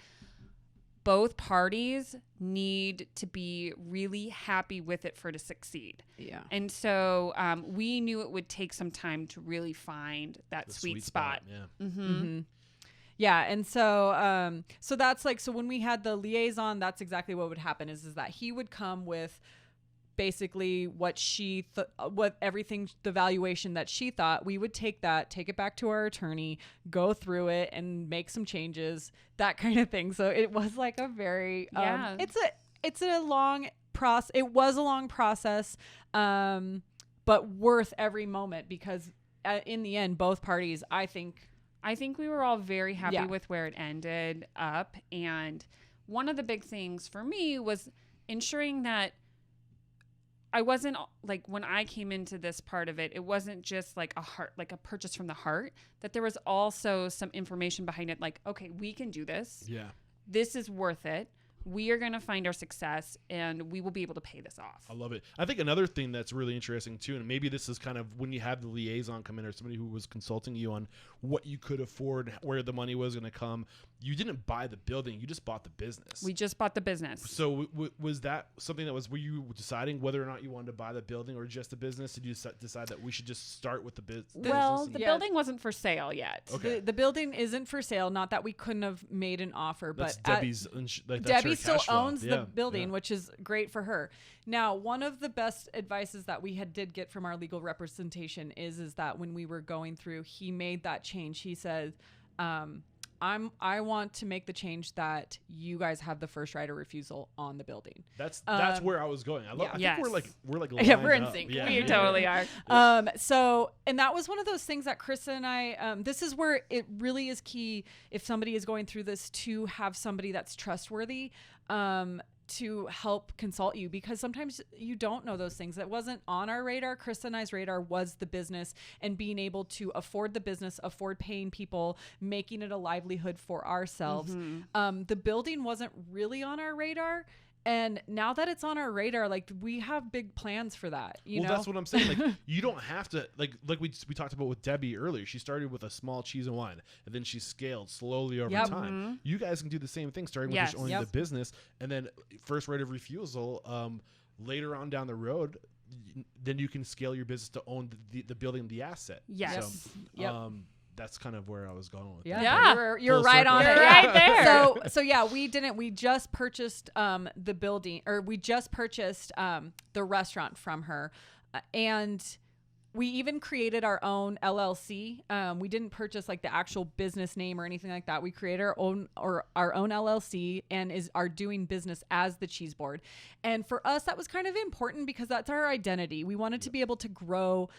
both parties need to be really happy with it for it to succeed. Yeah. And so we knew it would take some time to really find that The sweet spot. Yeah. Mm-hmm. Yeah, and so so that's like, so when we had the liaison, that's exactly what would happen is that he would come with basically what the valuation that she thought. We would take it back to our attorney, go through it and make some changes, that kind of thing. So it was like a very it's a long process. It was a long process, but worth every moment, because in the end, both parties, I think we were all very happy with where it ended up. And one of the big things for me was ensuring that I wasn't like, when I came into this part of it, it wasn't just like a purchase from the heart, that there was also some information behind it. Like, okay, we can do this. Yeah. This is worth it. We are going to find our success, and we will be able to pay this off. I love it. I think another thing that's really interesting too, and maybe this is kind of when you have the liaison come in, or somebody who was consulting you on what you could afford, where the money was going to come. You didn't buy the building; you just bought the business. We just bought the business. So was that something that were you deciding whether or not you wanted to buy the building or just the business? Did you decide that we should just start with the business? Well, the building wasn't for sale yet. Okay. The building isn't for sale. Not that we couldn't have made an offer, That's but Debbie's. That's Debbie her still cash flow. owns the building, which is great for her. Now, one of the best advices that we did get from our legal representation is that when we were going through, he made that change. He said, I want to make the change that you guys have the first right of refusal on the building. That's where I was going. I think we're like we're in up. sync. Yeah. We totally are. So, and that was one of those things that Krista and I, this is where it really is key, if somebody is going through this, to have somebody that's trustworthy, to help consult you, because sometimes you don't know those things. That wasn't on our radar. Krista and I's radar was the business and being able to afford the business, afford paying people, making it a livelihood for ourselves. Mm-hmm. The building wasn't really on our radar. And now that it's on our radar, like, we have big plans for that. You know, that's what I'm saying. Like, you don't have to, like we talked about with Debbie earlier. She started with a small cheese and wine, and then she scaled slowly over time. Mm-hmm. You guys can do the same thing, starting with just owning the business, and then first right of refusal. Later on down the road, then you can scale your business to own the building, the asset. Yes. So, that's kind of where I was going with that. Yeah. You're right on it. You're right there. So yeah, we just purchased the building, or we just purchased the restaurant from her, and we even created our own LLC. We didn't purchase like the actual business name or anything like that. We created our own LLC and are doing business as the Cheese Board. And for us, that was kind of important because that's our identity. We wanted to be able to grow.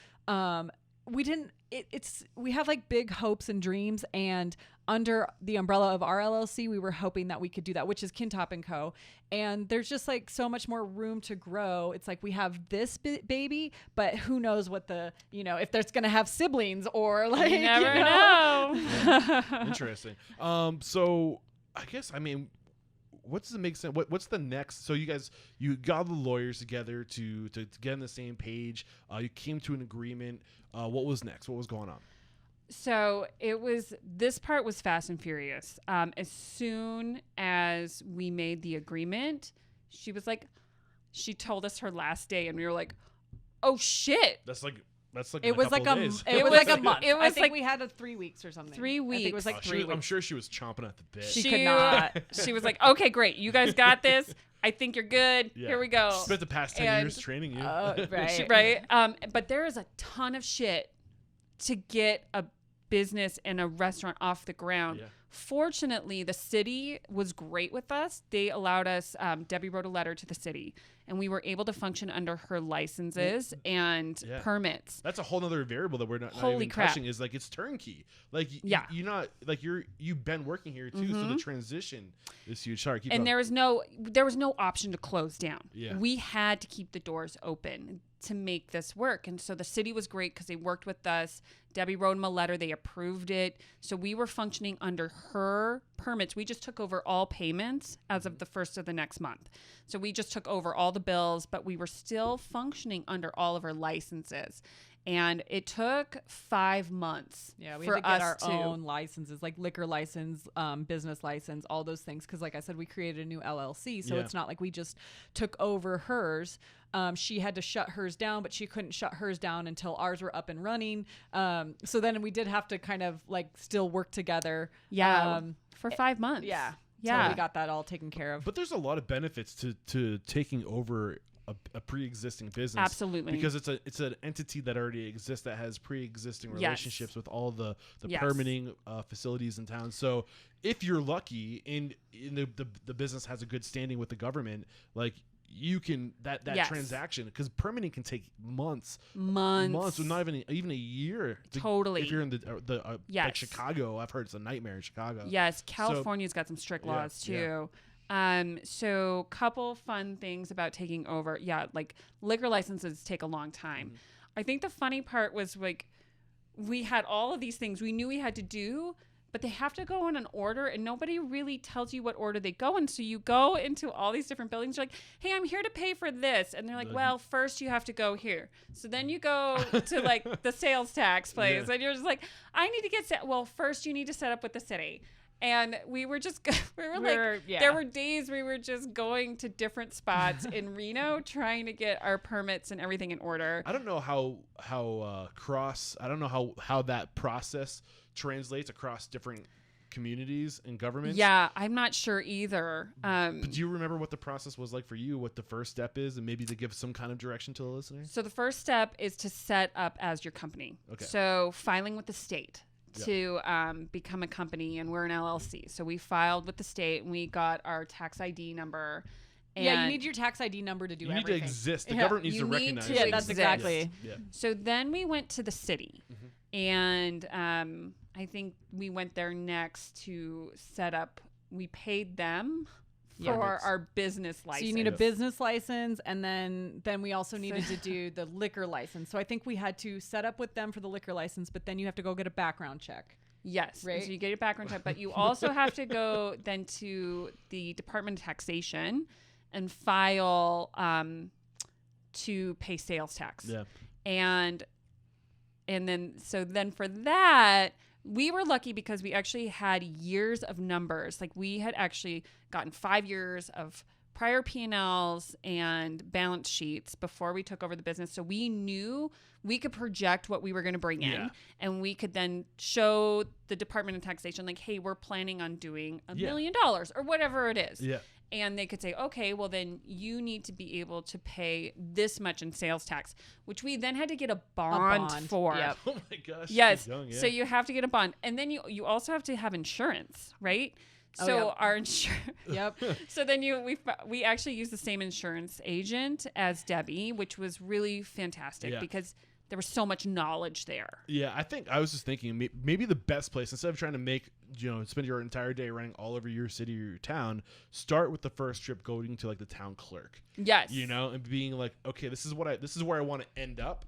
We have like big hopes and dreams, and under the umbrella of our LLC, we were hoping that we could do that, which is Kintop & Co. And there's just like so much more room to grow. It's like we have this baby, but who knows what if there's going to have siblings or like, you never know. Yeah. Interesting. So I guess, what does it make sense? What's the next? So you got the lawyers together to get on the same page. You came to an agreement. What was next? What was going on? So this part was fast and furious. As soon as we made the agreement, she told us her last day, and we were like, oh shit. That's like That's like It was like days. it was like a month. It was I think like we had 3 weeks or something. 3 weeks. I think it was like 3 weeks. I'm sure she was chomping at the bit. She could not. She was like, okay, great. You guys got this. I think you're good. Yeah. Here we go. Spent the past 10 years training you. Right. Right. But there is a ton of shit to get a business and a restaurant off the ground. Yeah. Fortunately, the city was great with us. They allowed us, Debbie wrote a letter to the city, and we were able to function under her licenses and permits. That's a whole nother variable that we're not even crap. touching, is like it's turnkey. Like you're not like you've been working here too, so the transition is huge. Sorry, keep and going. there was no option to close down. Yeah. We had to keep the doors open to make this work. And so the city was great because they worked with us. Debbie wrote them a letter. They approved it. So we were functioning under her permits. We just took over all payments as of the first of the next month. So we just took over all the bills, but we were still functioning under all of her licenses. And it took 5 months Yeah, we for had to get us our own licenses, like liquor license, business license, all those things. Because like I said, we created a new LLC. So it's not like we just took over hers. She had to shut hers down, but she couldn't shut hers down until ours were up and running. So then we did have to kind of like still work together. For 5 months. Yeah. Yeah. So we got that all taken care of. But there's a lot of benefits to taking over a pre-existing business. Absolutely. Because it's an entity that already exists, that has pre-existing relationships with all the permitting facilities in town. So if you're lucky and the business has a good standing with the government, like you can that transaction, because permitting can take months, or not even a year. Totally. If you're in the like Chicago, I've heard it's a nightmare in Chicago. Yes, California's got some strict laws too. So couple fun things about taking over. Yeah, like liquor licenses take a long time. I think the funny part was like we had all of these things we knew we had to do, but they have to go in an order, and nobody really tells you what order they go in. So you go into all these different buildings. You're like, hey, I'm here to pay for this. And they're like, well, first you have to go here. So then you go to like the sales tax place. And you're just like, I need to get set. Well, first you need to set up with the city. And we were just, there were days we were just going to different spots in Reno trying to get our permits and everything in order. I don't know how that process translates across different communities and governments. Yeah, I'm not sure either. But do you remember what the process was like for you, what the first step is, and maybe to give some kind of direction to the listeners? So the first step is to set up as your company. Okay. So filing with the state to become a company, and we're an LLC. So we filed with the state, and we got our tax ID number. And you need your tax ID number to do everything. You need to exist. The government needs to recognize you. Yeah, that's exactly. Yes. Yeah. So then we went to the city, and I think we went there next to set up. We paid them for our business license. So you need a business license, and then we also needed to do the liquor license. So I think we had to set up with them for the liquor license, but then you have to go get a background check. Yes. Right. So you get a background check, but you also have to go then to the Department of Taxation and file to pay sales tax. Yeah. And then for that, we were lucky because we actually had years of numbers. Like we had actually gotten 5 years of prior P&Ls and balance sheets before we took over the business. So we knew we could project what we were going to bring in, and we could then show the Department of Taxation, like, hey, we're planning on doing $1 million or whatever it is. Yeah. And they could say, okay, well, then you need to be able to pay this much in sales tax, which we then had to get a bond for. Yep. Oh, my gosh. Yes. So you have to get a bond. And then you also have to have insurance, right? So our insurance. Yep. So then we actually used the same insurance agent as Debbie, which was really fantastic because there was so much knowledge there. Yeah, I was just thinking maybe the best place, instead of trying to spend your entire day running all over your city or your town, start with the first trip going to like the town clerk. Yes. And being like, okay, this is where I want to end up.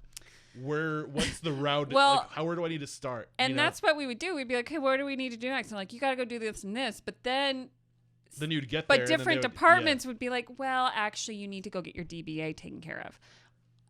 What's the route? Well, where do I need to start? And that's what we would do. We'd be like, hey, what do we need to do next? And like, you got to go do this and this. But then you'd get there. But different departments would be like, well, actually, you need to go get your DBA taken care of.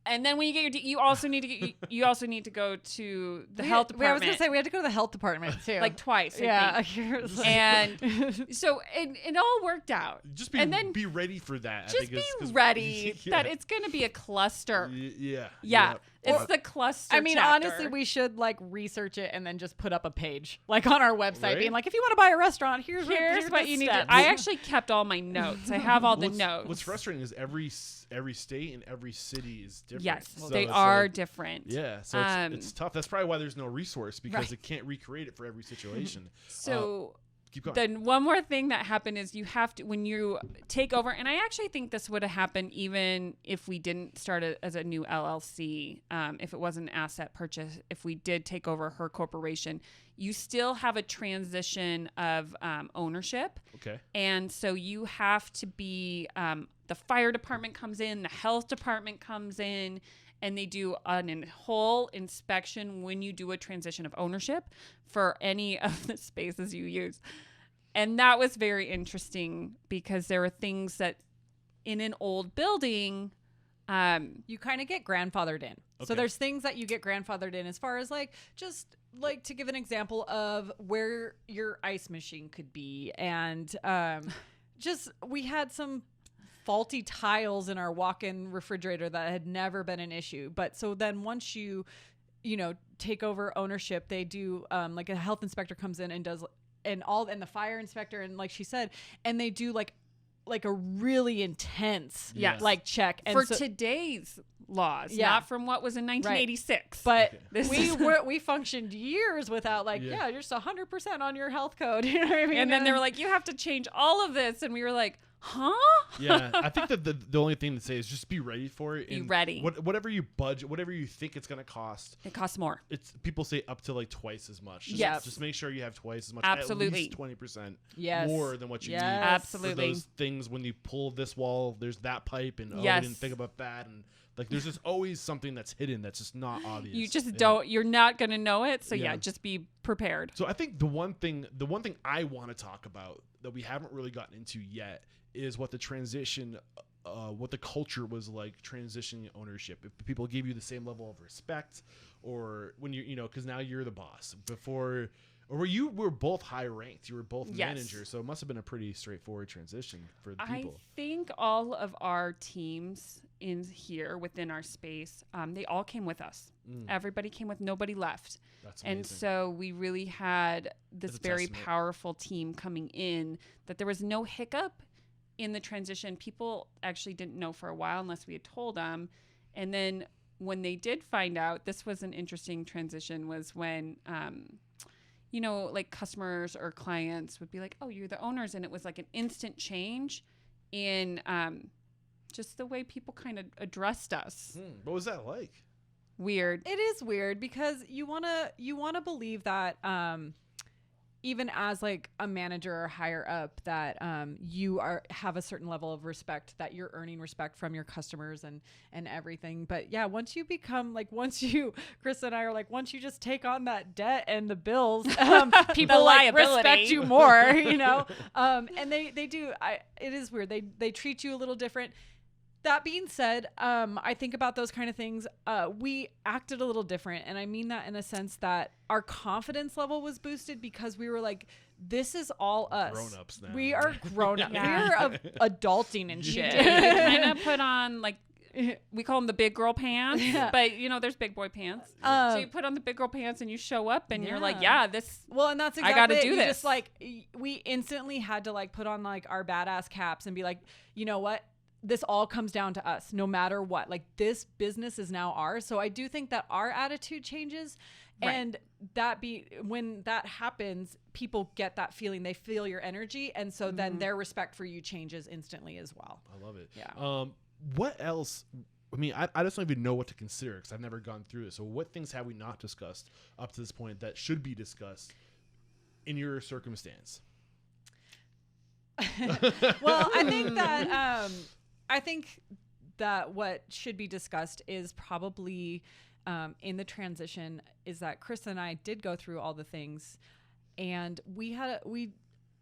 And then when you get you also need to go to the health department. I was gonna say we had to go to the health department too, like twice. I think. And so it all worked out. Just be ready for that. Just be ready that it's gonna be a cluster. Yeah. Yeah. It's the cluster. I mean, chapter. honestly, we should like research it and then just put up a page like on our website, Right? being like, if you want to buy a restaurant, here's Here's what the you need to. steps. I actually kept all my notes. I have all the What's- notes. What's frustrating is every state and every city is different. Yes, So they it's are like- different. Yeah, so it's tough. That's probably why there's no resource, because it can't recreate it for every situation. So Keep going. then one more thing that happened is you have to, when you take over, and I actually think this would have happened even if we didn't start it as a new LLC, if it was an asset purchase, if we did take over her corporation, you still have a transition of ownership. Okay. And so you have to be, the fire department comes in, the health department comes in, and they do a whole inspection when you do a transition of ownership for any of the spaces you use. And that was very interesting because there were things that in an old building, you kind of get grandfathered in. So Okay. there's things that you get grandfathered in as far as like, just like to give an example of where your ice machine could be. And just we had some faulty tiles in our walk-in refrigerator that had never been an issue. But so then once you take over ownership, they do like a health inspector comes in and does and the fire inspector, and like she said, and they do like a really intense Yes. like check. And for so, today's laws, Yeah. not from what was in 1986. but This we is- we functioned years without like, Yeah. you're just 100% on your health code. You know what I mean? And then they were like, you have to change all of this. And we were like, huh? Yeah, I think that the only thing to say is just be ready for it. Be and ready. Whatever you budget, whatever you think it's going to cost, It costs more. it's people say up to like twice as much. Just, Yes. Just make sure you have twice as much. Absolutely. At least 20% Yes. more than what you Yes. need. Absolutely. For those things, when you pull this wall, there's that pipe, and Yes. I didn't think about that, and like there's just always something that's hidden that's just not obvious. You just Yeah. don't, you're not going to know it. So Yeah. yeah, just be prepared. So I think the one thing I want to talk about that we haven't really gotten into yet is what the transition, what the culture was like transitioning ownership. If people gave you the same level of respect, or when because now you're the boss. Before, or you were both high ranked, you were both Yes. managers, so it must have been a pretty straightforward transition for the I people. think all of our teams in here within our space, they all came with us. Everybody came with, nobody left. That's amazing. And so we really had this That's a very testament. powerful team coming in, that there was no hiccup in the transition. People actually didn't know for a while unless we had told them. And then when they did find out, this was an interesting transition, was when, like customers or clients would be like, oh, you're the owners. And it was like an instant change in just the way people kind of addressed us. What was that like? Weird. It is weird because you wanna believe that even as like a manager or higher up, that you have a certain level of respect, that you're earning respect from your customers and everything. But yeah, once you Krista and I are like, once you just take on that debt and the bills, People they'll, like, liability. respect you more, and they do. It is weird. They treat you a little different. That being said, I think about those kind of things. We acted a little different. And I mean that in a sense that our confidence level was boosted because we were like, this is all us. Grown-ups now. We are grown up. Yeah. We're adulting and shit. Kind of put on, like, we call them the big girl pants, Yeah. but there's big boy pants. So you put on the big girl pants and you show up and you're like, Yeah. yeah, this. Well, and that's I exactly gotta it. do You this. Just like we instantly had to like put on like our badass caps and be like, you know what? This all comes down to us no matter what. Like, this business is now ours. So I do think that our attitude changes. Right. And when that happens, people get that feeling. They feel your energy. And so then their respect for you changes instantly as well. I love it. Yeah. What else? I mean, I just don't even know what to consider because I've never gone through it. So what things have we not discussed up to this point that should be discussed in your circumstance? Well, I think that what should be discussed is probably in the transition is that Krista and I did go through all the things, and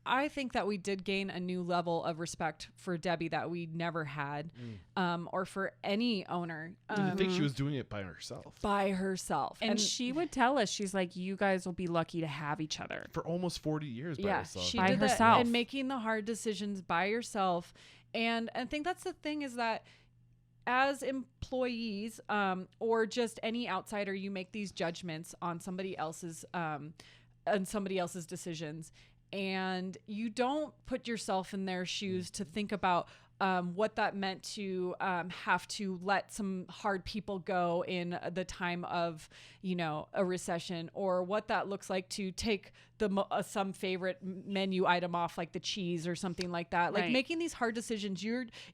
I think that we did gain a new level of respect for Debbie that we never had, or for any owner. I think she was doing it by herself. By herself. And she would tell us, she's like, you guys will be lucky to have each other. For almost 40 years by herself. She By did that, herself. and making the hard decisions by yourself. And I think that's the thing is that as employees, or just any outsider, you make these judgments on somebody else's decisions, and you don't put yourself in their shoes to think about what that meant to have to let some hard people go in the time of, a recession, or what that looks like to take some favorite menu item off, like the cheese or something like that. Like making these hard decisions,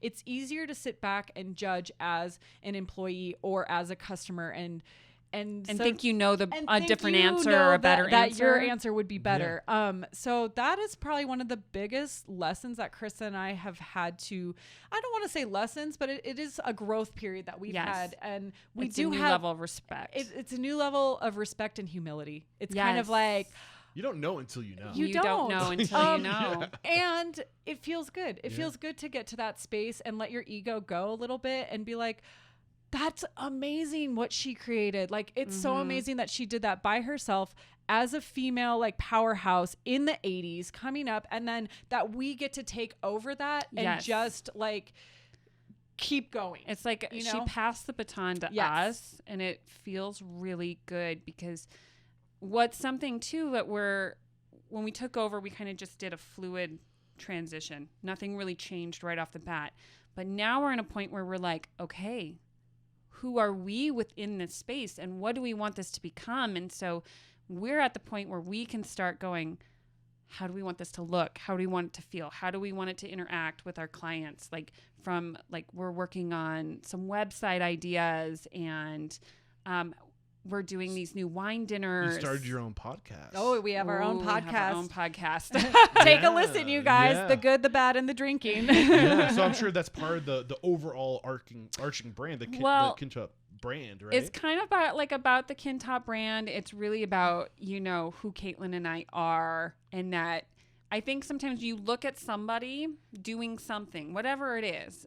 it's easier to sit back and judge as an employee or as a customer and think a different answer or a better answer. That your answer would be better. Yeah. So that is probably one of the biggest lessons that Krista and I have had to, I don't want to say lessons, but it is a growth period that we've had. And it's a new level of respect. It's a new level of respect and humility. It's kind of like, you don't know until you know. You don't know until you know. And it feels good. It feels good to get to that space and let your ego go a little bit and be like, that's amazing what she created. Like, it's so amazing that she did that by herself as a female, like, powerhouse in the 80s coming up. And then that we get to take over that and just like keep going. It's like she passed the baton to us, and it feels really good because what's something too that when we took over, we kind of just did a fluid transition. Nothing really changed right off the bat. But now we're in a point where we're like, okay, who are we within this space and what do we want this to become? And so we're at the point where we can start going, how do we want this to look? How do we want it to feel? How do we want it to interact with our clients? We're working on some website ideas, and we're doing these new wine dinners. You started your own podcast. Oh, we have our own podcast. We have our own podcast. Take a listen, you guys. Yeah. The good, the bad, and the drinking. So I'm sure that's part of the overall arching brand, the Kintop brand, right? It's kind of about the Kintop brand. It's really about, who Caitlin and I are, and that I think sometimes you look at somebody doing something, whatever it is,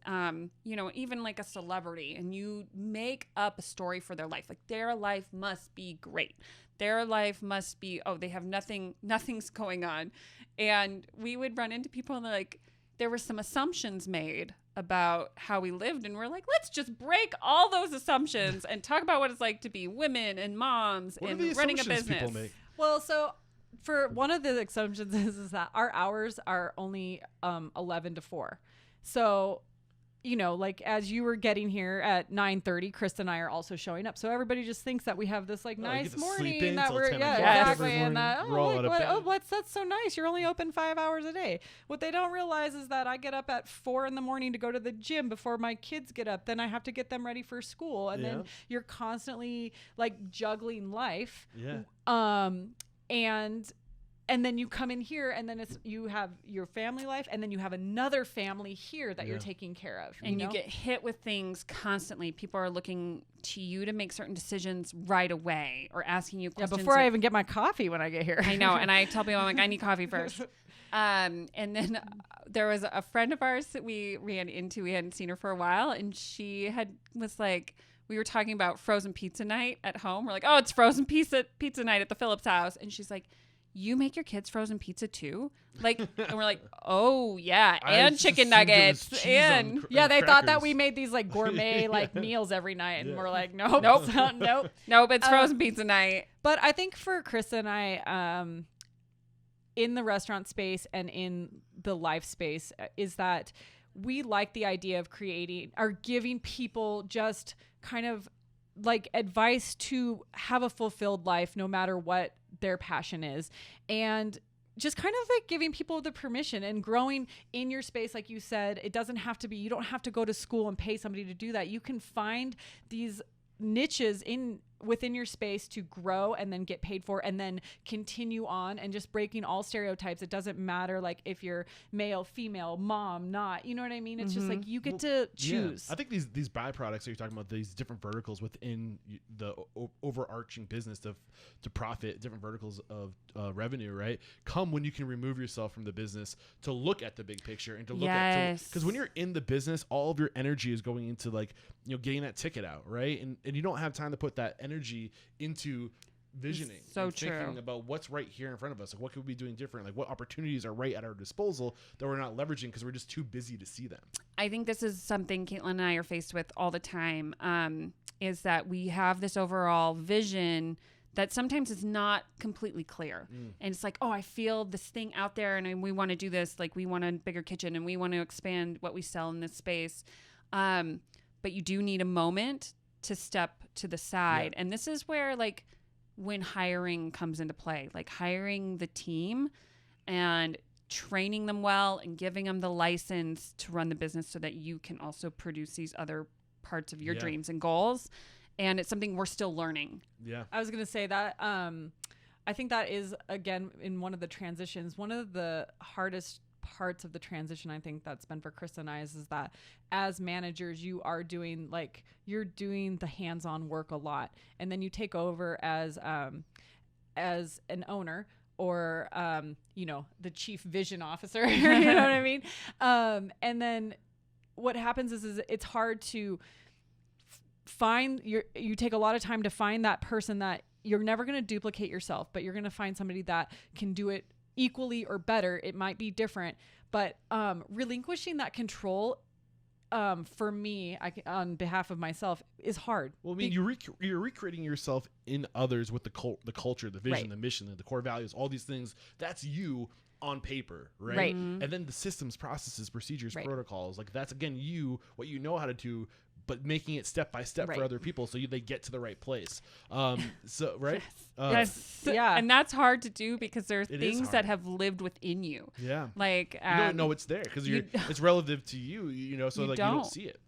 even like a celebrity, and you make up a story for their life. Like, their life must be great. Their life must be, they have nothing's going on. And we would run into people and they're like, there were some assumptions made about how we lived. And we're like, let's just break all those assumptions and talk about what it's like to be women and moms and running a business. People make? Well, so for one of the assumptions is that our hours are only 11 to 4. So, as you were getting here at 9:30, Krista and I are also showing up. So everybody just thinks that we have this nice morning that we're exactly, and that that's so nice. You're only open 5 hours a day. What they don't realize is that I get up at 4 a.m. to go to the gym before my kids get up. Then I have to get them ready for school, and then you're constantly juggling life. Yeah. And then you come in here, and then you have your family life, and then you have another family here that you're taking care of. And you get hit with things constantly. People are looking to you to make certain decisions right away, or asking you questions. Yeah, before I even get my coffee when I get here. I know, and I tell people, I'm like, I need coffee first. And then there was a friend of ours that we ran into. We hadn't seen her for a while, and she was like, we were talking about frozen pizza night at home. We're like, oh, it's frozen pizza night at the Phillips house. And she's like, you make your kids frozen pizza too? And we're like, oh yeah, and chicken nuggets, and they thought that we made these gourmet meals every night, and we're like, nope. It's frozen pizza night. But I think for Krista and I, in the restaurant space and in the life space, is that we like the idea of creating or giving people just kind of advice to have a fulfilled life, no matter what their passion is, and just kind of giving people the permission and growing in your space. Like you said, you don't have to go to school and pay somebody to do that. You can find these niches within your space to grow and then get paid for, and then continue on, and just breaking all stereotypes. It doesn't matter if you're male, female, mom, not, you know what I mean? It's just you get to choose. I think these byproducts that you're talking about, these different verticals within the overarching business to profit, different verticals of revenue, right, come when you can remove yourself from the business to look at the big picture and to look at, because when you're in the business, all of your energy is going into getting that ticket out, right? And you don't have time to put that energy into visioning. So and true. Thinking about what's right here in front of us. Like, what could we be doing different? Like, what opportunities are right at our disposal that we're not leveraging because we're just too busy to see them. I think this is something Caitlin and I are faced with all the time, is that we have this overall vision that sometimes is not completely clear. And it's like, oh, I feel this thing out there and we want to do this. Like, we want a bigger kitchen and we want to expand what we sell in this space. But you do need a moment to step to the side. And this is where, like, when hiring comes into play, like hiring the team and training them well and giving them the license to run the business so that you can also produce these other parts of your dreams and goals. And it's something we're still learning. Yeah. I was going to say that. I think that is, again, in one of the transitions, one of the hardest parts of the transition, I think that's been for Krista and I is that as managers, you are doing, like, you're doing the hands-on work a lot. And then you take over as an owner or, the chief vision officer, you know what I mean? And then what happens is it's hard to you take a lot of time to find that person that you're never going to duplicate yourself, but you're going to find somebody that can do it equally or better. It might be different, but relinquishing that control for me, on behalf of myself, is hard. Well, I mean, you're recreating yourself in others with the culture, the vision, the mission, the core values, all these things. That's you on paper, right? And then the systems, processes, procedures, protocols, like that's, again, what you know how to do, but making it step by step for other people so they get to the right place. So, right? Yes. Yeah. And that's hard to do because there are things that have lived within you. Yeah. Like, you don't know it's there because it's relative to you, so like you don't see it.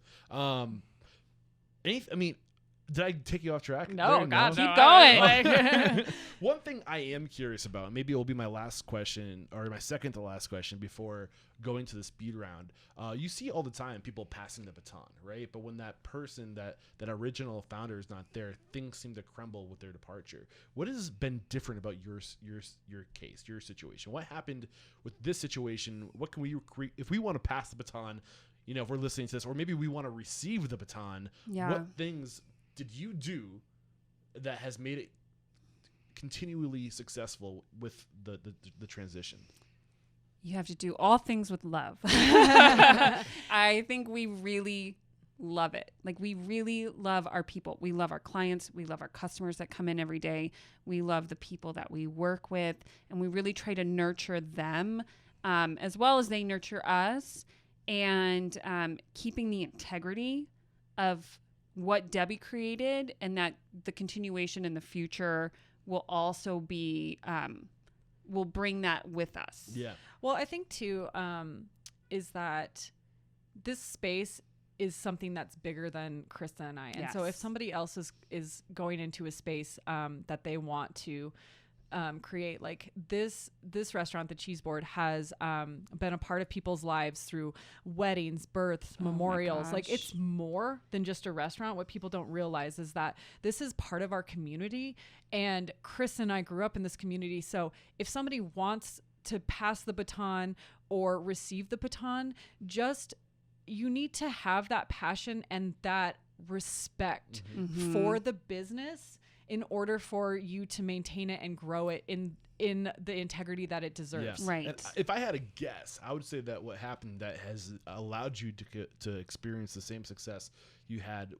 Did I take you off track? No, God, keep going. One thing I am curious about, maybe it will be my last question or my second to last question before going to the speed round. You see all the time people passing the baton, right? But when that person, that original founder is not there, things seem to crumble with their departure. What has been different about your case, your situation? What happened with this situation? What can we if we want to pass the baton? If we're listening to this, or maybe we want to receive the baton. What things did you do that has made it continually successful with the transition? You have to do all things with love. I think we really love it. Like, we really love our people. We love our clients. We love our customers that come in every day. We love the people that we work with. And we really try to nurture them as well as they nurture us. And keeping the integrity of what Debbie created, and that the continuation in the future will also be, will bring that with us. Yeah. Well, I think too, is that this space is something that's bigger than Krista and I. And so if somebody else is going into a space that they want to create, like this restaurant, the Cheese Board, has been a part of people's lives through weddings, births, memorials. Like, it's more than just a restaurant. What people don't realize is that this is part of our community, and Chris and I grew up in this community. So if somebody wants to pass the baton or receive the baton, you need to have that passion and that respect for the business in order for you to maintain it and grow it in the integrity that it deserves. Yes. Right. And if I had a guess, I would say that what happened that has allowed you to experience the same success you had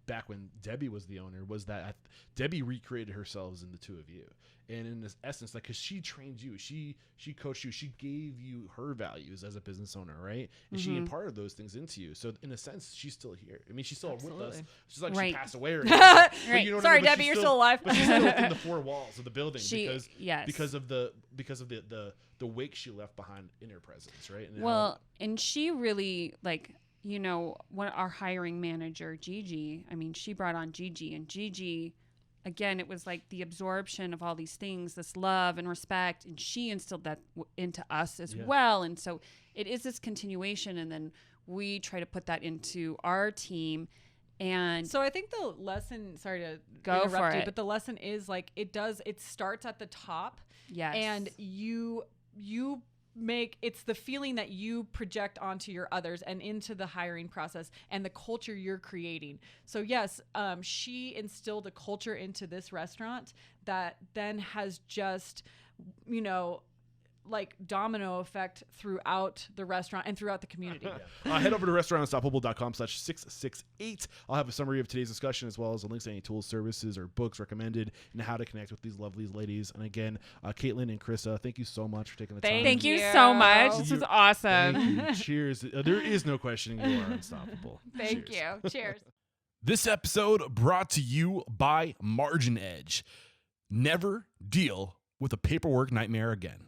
back when Debbie was the owner was that Debbie recreated herself in the two of you. And in this essence, like, because she trained you, she coached you, she gave you her values as a business owner, right? And she imparted those things into you. So in a sense, she's still here. I mean, she's still with us. She's like she passed away or anything. Right. You know Sorry, I mean? Debbie, you're still alive. But she's still within the four walls of the building because of the wake she left behind in her presence, right? And she really, like, our hiring manager, Gigi, I mean, she brought on Gigi, and Gigi, again, it was like the absorption of all these things, this love and respect, and she instilled that into us as well. And so it is this continuation, and then we try to put that into our team. And so I think the lesson, sorry to go interrupt for you, it, but the lesson is, like, it starts at the top. Yes. And you it's the feeling that you project onto your others and into the hiring process and the culture you're creating. So yes, she instilled a culture into this restaurant that then has just, like domino effect throughout the restaurant and throughout the community. Head over to restaurantunstoppable.com/668. I'll have a summary of today's discussion as well as the links to any tools, services, or books recommended and how to connect with these lovely ladies. And again, Caitlin and Krista, thank you so much for taking the time. Thank you so much. This was awesome. Thank you. Cheers. There is no questioning you are unstoppable. Thank Cheers. you. Cheers. This episode brought to you by MarginEdge. Never deal with a paperwork nightmare again.